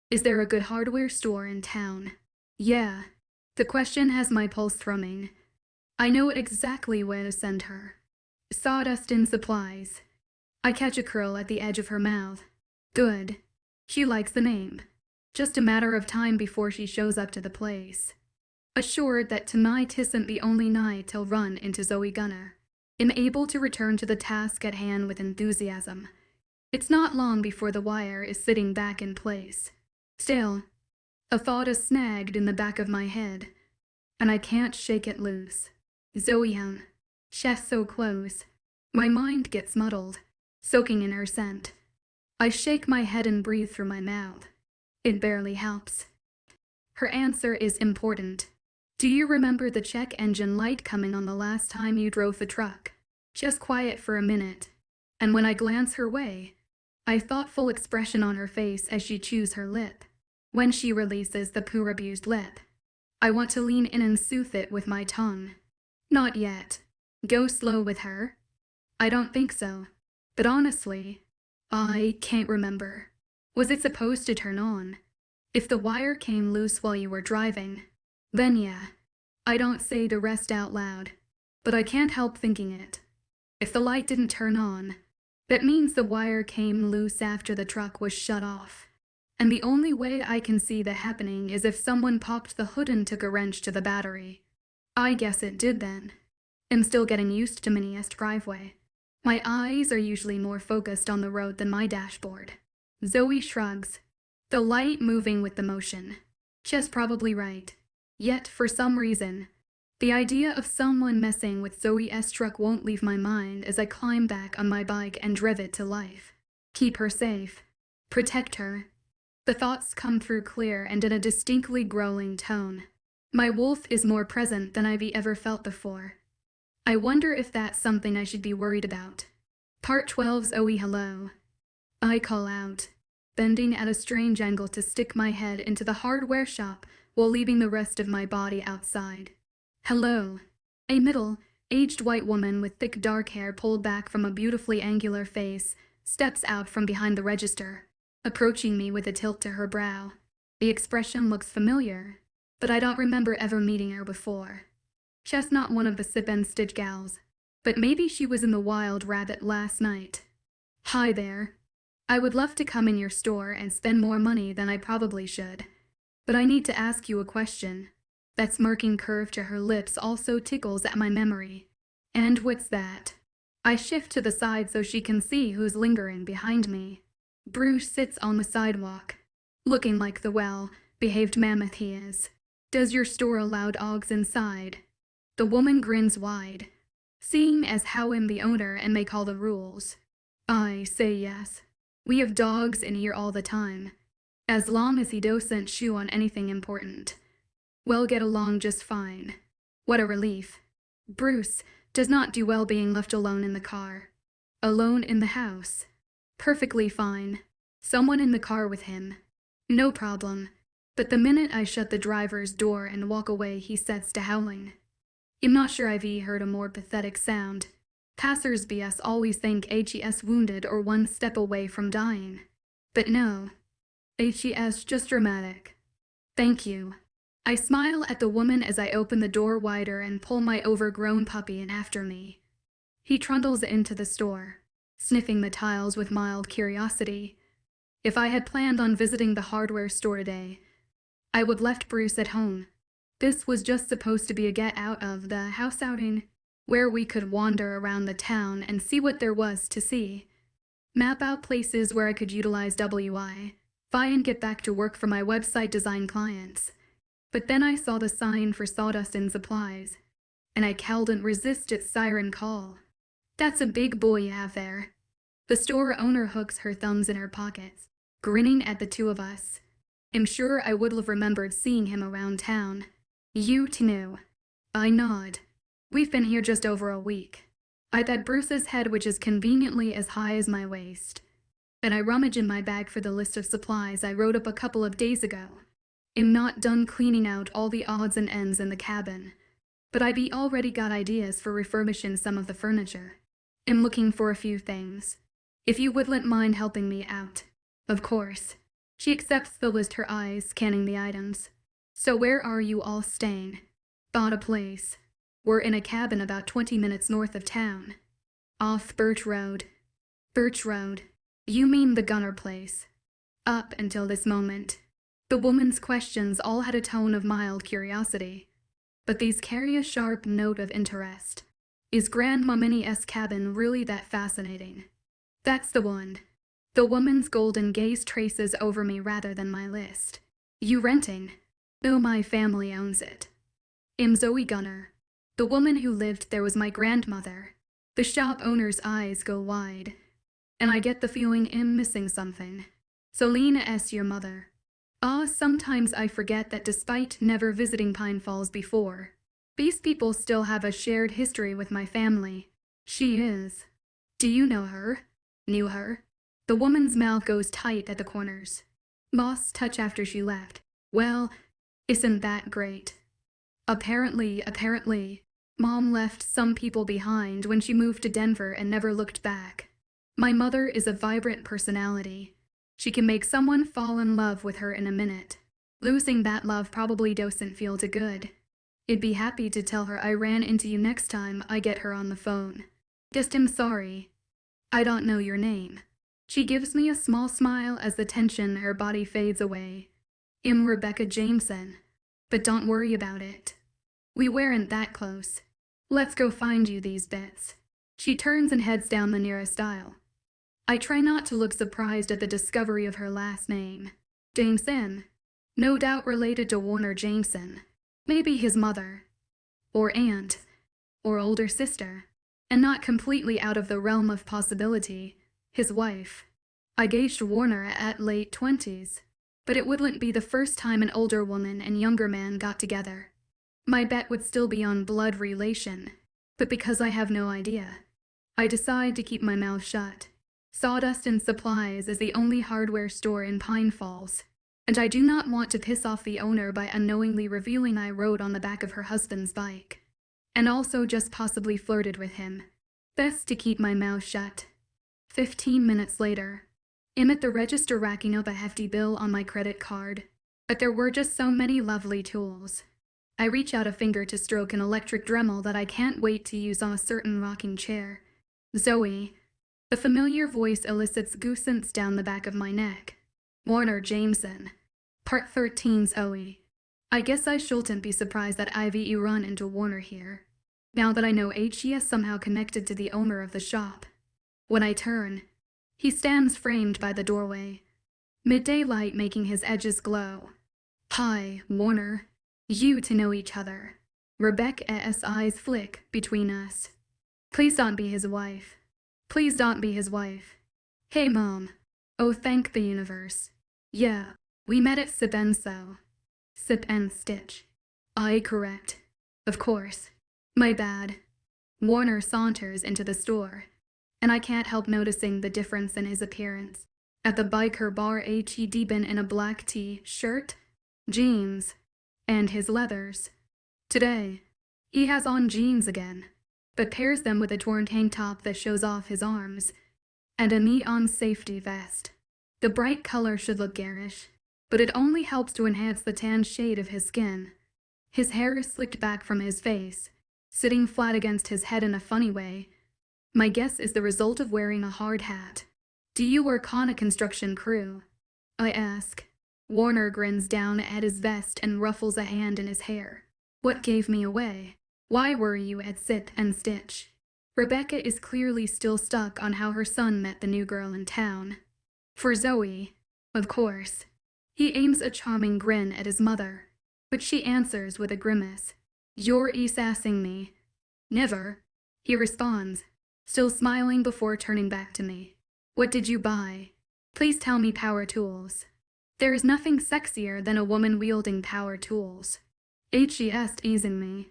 Is there a good hardware store in town? Yeah. The question has my pulse thrumming. I know exactly where to send her. Sawdust in supplies. I catch a curl at the edge of her mouth. Good. She likes the name. Just a matter of time before she shows up to the place. Assured that tonight isn't the only night I'll run into Zoey Gunner, am able to return to the task at hand with enthusiasm. It's not long before the wire is sitting back in place. Still, a thought is snagged in the back of my head, and I can't shake it loose. Zoey, she's so close. My mind gets muddled, soaking in her scent. I shake my head and breathe through my mouth. It barely helps. Her answer is important. Do you remember the check engine light coming on the last time you drove the truck? Just quiet for a minute, and when I glance her way, a thoughtful expression on her face as she chews her lip. When she releases the poo-abused lip, I want to lean in and soothe it with my tongue. Not yet. Go slow with her? I don't think so. But honestly, I can't remember. Was it supposed to turn on? If the wire came loose while you were driving, then yeah. I don't say the rest out loud, but I can't help thinking it. If the light didn't turn on, that means the wire came loose after the truck was shut off. And the only way I can see that happening is if someone popped the hood and took a wrench to the battery. I guess it did then. I'm still getting used to Minnie's driveway. My eyes are usually more focused on the road than my dashboard. Zoey shrugs, the light moving with the motion. She's probably right. Yet, for some reason, the idea of someone messing with Zoey's truck won't leave my mind as I climb back on my bike and drive it to life. Keep her safe. Protect her. The thoughts come through clear and in a distinctly growling tone. My wolf is more present than I've ever felt before. I wonder if that's something I should be worried about. Part 12's Zoey hello. I call out, bending at a strange angle to stick my head into the hardware shop while leaving the rest of my body outside. Hello. A middle-aged white woman with thick dark hair pulled back from a beautifully angular face steps out from behind the register, approaching me with a tilt to her brow. The expression looks familiar, but I don't remember ever meeting her before. She's not one of the sip and stitch gals, but maybe she was in the Wild Rabbit last night. Hi there. I would love to come in your store and spend more money than I probably should, but I need to ask you a question. That smirking curve to her lips also tickles at my memory. And what's that? I shift to the side so she can see who's lingering behind me. Bruce sits on the sidewalk, looking like the well-behaved mammoth he is. Does your store allow dogs inside? The woman grins wide, seeing as how I'm the owner and make all the rules. I say yes. We have dogs in here all the time, as long as he doesn't chew on anything important. We'll get along just fine. What a relief. Bruce does not do well being left alone in the car. Alone in the house. Perfectly fine. Someone in the car with him. No problem. But the minute I shut the driver's door and walk away, he sets to howling. I'm not sure I've heard a more pathetic sound. Passers-by always think HE's wounded or one step away from dying. But no. HE's just dramatic. Thank you. I smile at the woman as I open the door wider and pull my overgrown puppy in after me. He trundles into the store, sniffing the tiles with mild curiosity. If I had planned on visiting the hardware store today, I would left Bruce at home. This was just supposed to be a get-out-of-the-house outing, where we could wander around the town and see what there was to see. Map out places where I could utilize Wi-Fi and get back to work for my website design clients. But then I saw the sign for sawdust and supplies, and I couldn't resist its siren call. That's a big boy you have there. The store owner hooks her thumbs in her pockets, grinning at the two of us. I'm sure I would have remembered seeing him around town. You too. I nod. We've been here just over a week. I pat Bruce's head, which is conveniently as high as my waist, and I rummage in my bag for the list of supplies I wrote up a couple of days ago. I'm not done cleaning out all the odds and ends in the cabin, but I've already got ideas for refurbishing some of the furniture. I'm looking for a few things. If you wouldn't mind helping me out. Of course. She accepts the list, her eyes scanning the items. So where are you all staying? Bought a place. We're in a cabin about 20 minutes north of town. Off Birch Road. Birch Road. You mean the Gunner place. Up until this moment, the woman's questions all had a tone of mild curiosity, but these carry a sharp note of interest. Is Grandma Minnie's cabin really that fascinating? That's the one. The woman's golden gaze traces over me rather than my list. You renting? No, my family owns it. I'm Zoey Gunner. The woman who lived there was my grandmother. The shop owner's eyes go wide, and I get the feeling I'm missing something. Selena your mother. Sometimes I forget that despite never visiting Pine Falls before, these people still have a shared history with my family. She is. Do you know her? Knew her? The woman's mouth goes tight at the corners. Lost touch after she left. Well, isn't that great? Apparently, Mom left some people behind when she moved to Denver and never looked back. My mother is a vibrant personality. She can make someone fall in love with her in a minute. Losing that love probably doesn't feel too good. I'd be happy to tell her I ran into you next time I get her on the phone. Just I'm sorry. I don't know your name. She gives me a small smile as the tension in her body fades away. I'm Rebecca Jameson. But don't worry about it. We weren't that close. Let's go find you these bits. She turns and heads down the nearest aisle. I try not to look surprised at the discovery of her last name. Jameson. No doubt related to Warner Jameson. Maybe his mother. Or aunt. Or older sister. And not completely out of the realm of possibility, his wife. I gauged Warner at late 20s. But it wouldn't be the first time an older woman and younger man got together. My bet would still be on blood relation, but because I have no idea, I decide to keep my mouth shut. Sawdust and Supplies is the only hardware store in Pine Falls, and I do not want to piss off the owner by unknowingly revealing I rode on the back of her husband's bike, and also just possibly flirted with him. Best to keep my mouth shut. 15 minutes later, I'm at the register racking up a hefty bill on my credit card, but there were just so many lovely tools. I reach out a finger to stroke an electric Dremel that I can't wait to use on a certain rocking chair. Zoey. The familiar voice elicits goosebumps down the back of my neck. Warner Jameson. Part 13 Zoey. I guess I shouldn't be surprised that Ivy run into Warner here, now that I know he is somehow connected to the owner of the shop. When I turn, he stands framed by the doorway, midday light making his edges glow. Hi, Warner. You to know each other. Rebecca's eyes flick between us. Please don't be his wife. Please don't be his wife. Hey, Mom. Oh, thank the universe. Yeah, we met at Sip and Sew. Sip and Stitch. I correct. Of course. My bad. Warner saunters into the store, and I can't help noticing the difference in his appearance. At the biker bar, he been in a black t-shirt, jeans, and his leathers. Today, he has on jeans again, but pairs them with a torn tank top that shows off his arms, and a neon safety vest. The bright color should look garish, but it only helps to enhance the tan shade of his skin. His hair is slicked back from his face, sitting flat against his head in a funny way. My guess is the result of wearing a hard hat. Do you work on a construction crew? I ask. Warner grins down at his vest and ruffles a hand in his hair. What gave me away? Why were you at Sit and Stitch? Rebecca is clearly still stuck on how her son met the new girl in town. For Zoey, of course. He aims a charming grin at his mother, but she answers with a grimace. You're sassing me. Never, he responds, still smiling before turning back to me. What did you buy? Please tell me power tools. There is nothing sexier than a woman wielding power tools. He easing me,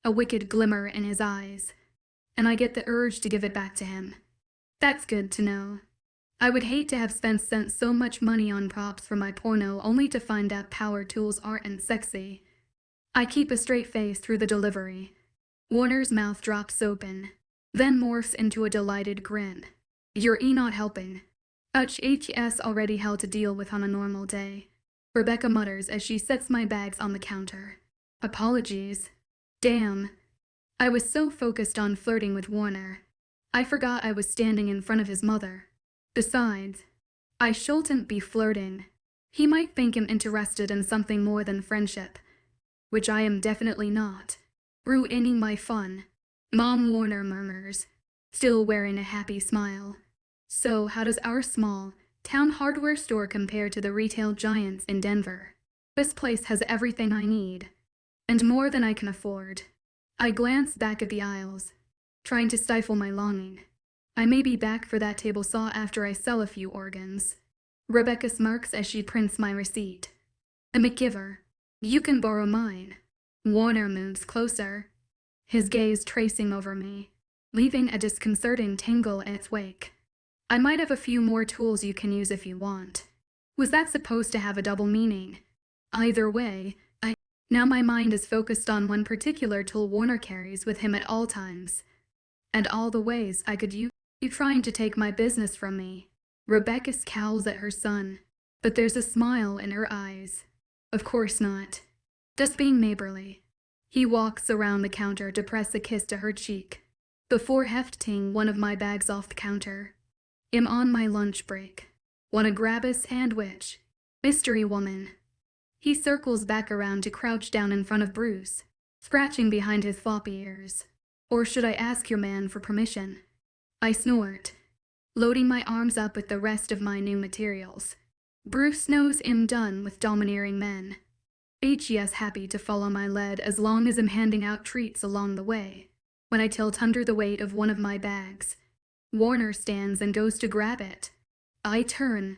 a wicked glimmer in his eyes, and I get the urge to give it back to him. That's good to know. I would hate to have spent so much money on props for my porno only to find out power tools aren't sexy. I keep a straight face through the delivery. Warner's mouth drops open, then morphs into a delighted grin. You're not helping. HHS already hell to deal with on a normal day. Rebecca mutters as she sets my bags on the counter. Apologies. Damn. I was so focused on flirting with Warner, I forgot I was standing in front of his mother. Besides, I shouldn't be flirting. He might think I'm interested in something more than friendship, which I am definitely not. Ruining my fun, Mom Warner murmurs, still wearing a happy smile. So how does our small town hardware store compare to the retail giants in Denver? This place has everything I need, and more than I can afford. I glance back at the aisles, trying to stifle my longing. I may be back for that table saw after I sell a few organs. Rebecca smirks as she prints my receipt. A McGiver, you can borrow mine. Warner moves closer, his gaze tracing over me, leaving a disconcerting tingle in its wake. I might have a few more tools you can use if you want. Was that supposed to have a double meaning? Either way, now my mind is focused on one particular tool Warner carries with him at all times, and all the ways I could use you trying to take my business from me. Rebecca scowls at her son, but there's a smile in her eyes. Of course not. Just being neighborly. He walks around the counter to press a kiss to her cheek, before hefting one of my bags off the counter. I'm on my lunch break. Wanna grab a sandwich? Mystery woman. He circles back around to crouch down in front of Bruce, scratching behind his floppy ears. Or should I ask your man for permission? I snort, loading my arms up with the rest of my new materials. Bruce knows I'm done with domineering men. HE's happy to follow my lead as long as I'm handing out treats along the way. When I tilt under the weight of one of my bags, Warner stands and goes to grab it. I turn,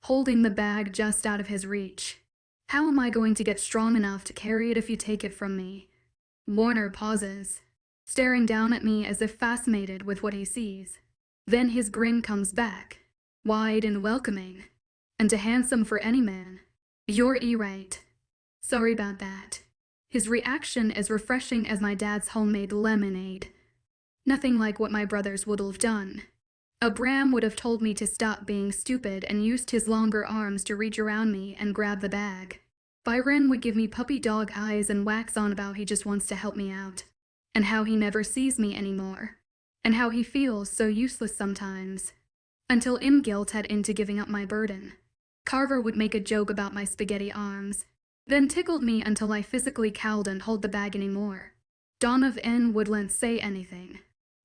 holding the bag just out of his reach. How am I going to get strong enough to carry it if you take it from me? Warner pauses, staring down at me as if fascinated with what he sees. Then his grin comes back, wide and welcoming, and handsome for any man. You're right. Sorry about that. His reaction is refreshing as my dad's homemade lemonade. Nothing like what my brothers would have done. Abram would have told me to stop being stupid and used his longer arms to reach around me and grab the bag. Byron would give me puppy dog eyes and wax on about he just wants to help me out, and how he never sees me anymore, and how he feels so useless sometimes, until guilt had into giving up my burden. Carver would make a joke about my spaghetti arms, then tickled me until I physically cowed and hold the bag anymore. Dawn of N wouldn't say anything.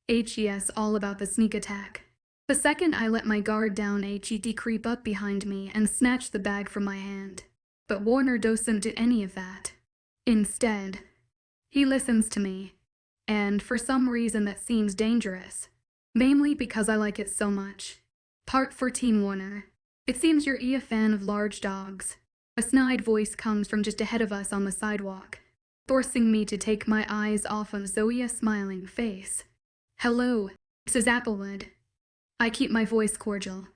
HES all about the sneak attack. The second I let my guard down, HED creep up behind me and snatch the bag from my hand. But Warner doesn't do any of that. Instead, he listens to me, and for some reason that seems dangerous, mainly because I like it so much. Part 14, Warner. It seems you're a fan of large dogs. A snide voice comes from just ahead of us on the sidewalk, forcing me to take my eyes off of Zoey's smiling face. Hello, Mrs. Applewood. I keep my voice cordial,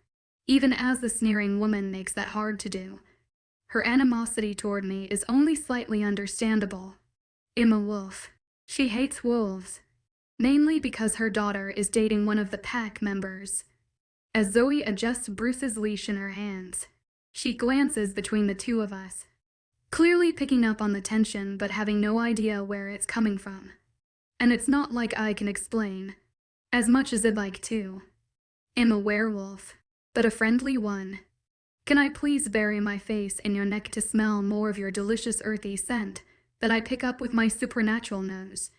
even as the sneering woman makes that hard to do. Her animosity toward me is only slightly understandable. I'm a wolf. She hates wolves, mainly because her daughter is dating one of the pack members. As Zoey adjusts Bruce's leash in her hands, she glances between the two of us, clearly picking up on the tension but having no idea where it's coming from. And it's not like I can explain, as much as I'd like to. I'm a werewolf, but a friendly one. Can I please bury my face in your neck to smell more of your delicious earthy scent that I pick up with my supernatural nose?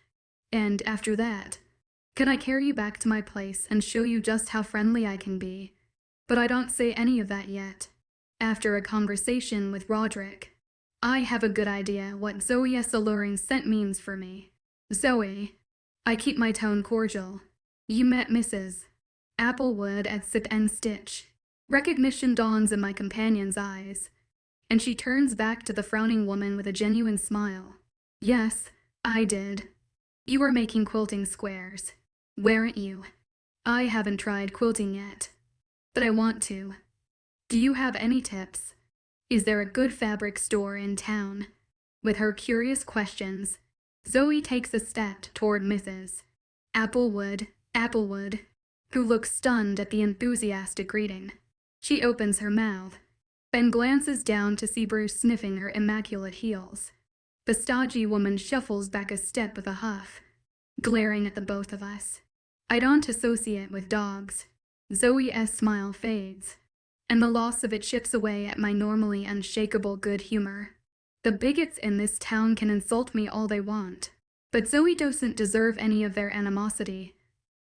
And after that, can I carry you back to my place and show you just how friendly I can be? But I don't say any of that yet. After a conversation with Roderick, I have a good idea what Zoey's alluring scent means for me. Zoey, I keep my tone cordial. You met Mrs. Applewood at Sip and Stitch. Recognition dawns in my companion's eyes, and she turns back to the frowning woman with a genuine smile. Yes, I did. You were making quilting squares, weren't you? I haven't tried quilting yet, but I want to. Do you have any tips? Is there a good fabric store in town? With her curious questions, Zoey takes a step toward Mrs. Applewood, who looks stunned at the enthusiastic greeting. She opens her mouth, then glances down to see Bruce sniffing her immaculate heels. The stodgy woman shuffles back a step with a huff, glaring at the both of us. I don't associate with dogs. Zoe's smile fades, and the loss of it chips away at my normally unshakable good humor. The bigots in this town can insult me all they want, but Zoey doesn't deserve any of their animosity.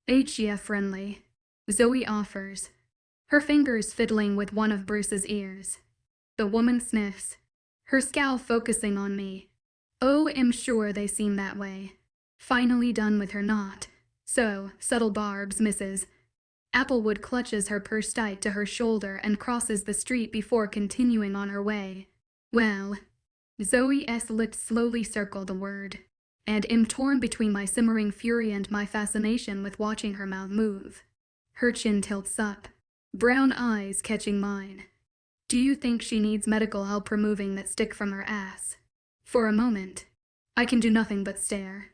HF friendly, Zoey offers, her fingers fiddling with one of Bruce's ears. The woman sniffs, her scowl focusing on me. Oh, I'm sure they seem that way. Finally done with her knot. So, subtle barbs, Mrs. Applewood clutches her purse tight to her shoulder and crosses the street before continuing on her way. Well, Zoe's lips slowly circle the word, and am torn between my simmering fury and my fascination with watching her mouth move. Her chin tilts up, brown eyes catching mine. Do you think she needs medical help removing that stick from her ass? For a moment, I can do nothing but stare.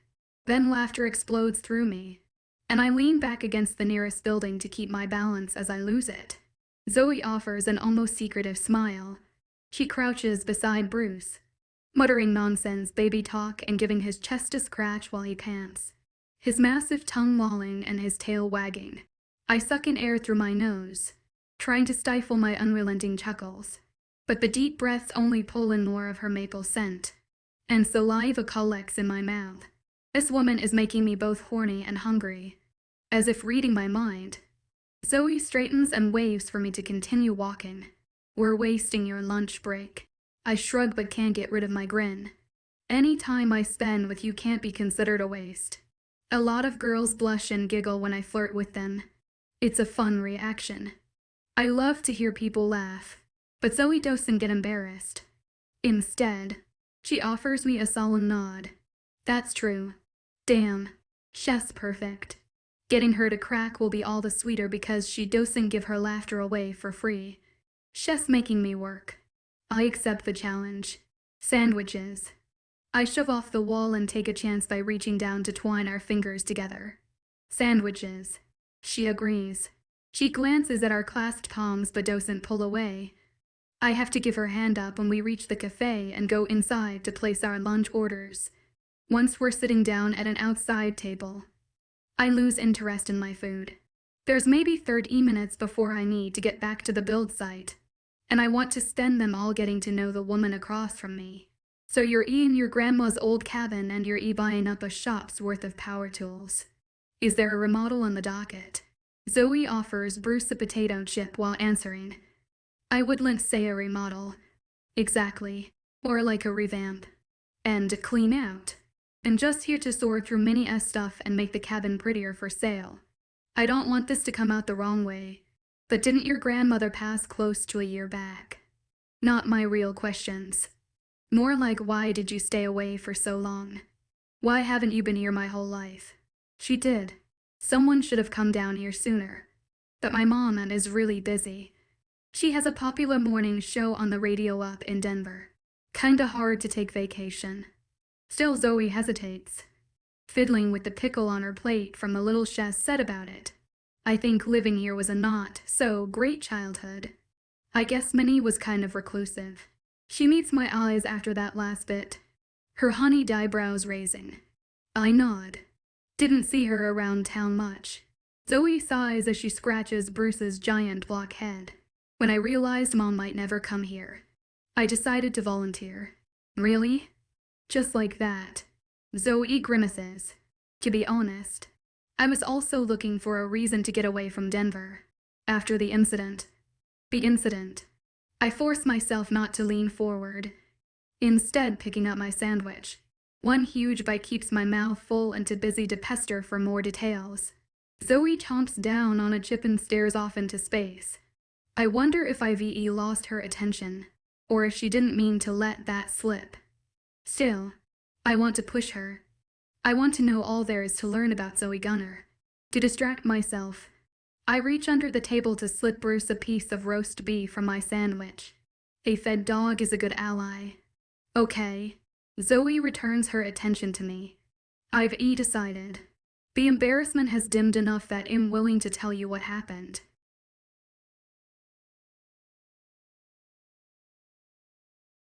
Then laughter explodes through me, and I lean back against the nearest building to keep my balance as I lose it. Zoey offers an almost secretive smile. She crouches beside Bruce, muttering nonsense baby talk and giving his chest a scratch while he pants, his massive tongue lolling and his tail wagging. I suck in air through my nose, trying to stifle my unrelenting chuckles, but the deep breaths only pull in more of her maple scent, and saliva collects in my mouth. This woman is making me both horny and hungry, as if reading my mind. Zoey straightens and waves for me to continue walking. We're wasting your lunch break. I shrug but can't get rid of my grin. Any time I spend with you can't be considered a waste. A lot of girls blush and giggle when I flirt with them. It's a fun reaction. I love to hear people laugh, but Zoey doesn't get embarrassed. Instead, she offers me a solemn nod. That's true. Damn, she's perfect. Getting her to crack will be all the sweeter because she doesn't give her laughter away for free. She's making me work. I accept the challenge. Sandwiches. I shove off the wall and take a chance by reaching down to twine our fingers together. Sandwiches. She agrees. She glances at our clasped palms but doesn't pull away. I have to give her hand up when we reach the cafe and go inside to place our lunch orders. Once we're sitting down at an outside table, I lose interest in my food. There's maybe 30 minutes before I need to get back to the build site, and I want to spend them all getting to know the woman across from me. So you're in your grandma's old cabin and you're buying up a shop's worth of power tools. Is there a remodel on the docket? Zoey offers Bruce a potato chip while answering. I wouldn't say a remodel. Exactly. More like a revamp. And a clean out. I'm just here to sort through mini-S stuff and make the cabin prettier for sale. I don't want this to come out the wrong way, but didn't your grandmother pass close to a year back? Not my real questions. More like, why did you stay away for so long? Why haven't you been here my whole life? She did. Someone should have come down here sooner. But my mom is really busy. She has a popular morning show on the radio up in Denver. Kinda hard to take vacation. Still, Zoey hesitates, fiddling with the pickle on her plate from the little she's said about it. I think living here was a not so great childhood. I guess Minnie was kind of reclusive. She meets my eyes after that last bit, her honeyed eyebrows raising. I nod. Didn't see her around town much. Zoey sighs as she scratches Bruce's giant block head. When I realized Mom might never come here, I decided to volunteer. Really? Just like that. Zoey grimaces. To be honest, I was also looking for a reason to get away from Denver. After the incident. I force myself not to lean forward, instead picking up my sandwich. One huge bite keeps my mouth full and too busy to pester for more details. Zoey chomps down on a chip and stares off into space. I wonder if Ive lost her attention, or if she didn't mean to let that slip. Still, I want to push her. I want to know all there is to learn about Zoey Gunner. To distract myself, I reach under the table to slip Bruce a piece of roast beef from my sandwich. A fed dog is a good ally. Okay. Zoey returns her attention to me. I've decided. The embarrassment has dimmed enough that I'm willing to tell you what happened.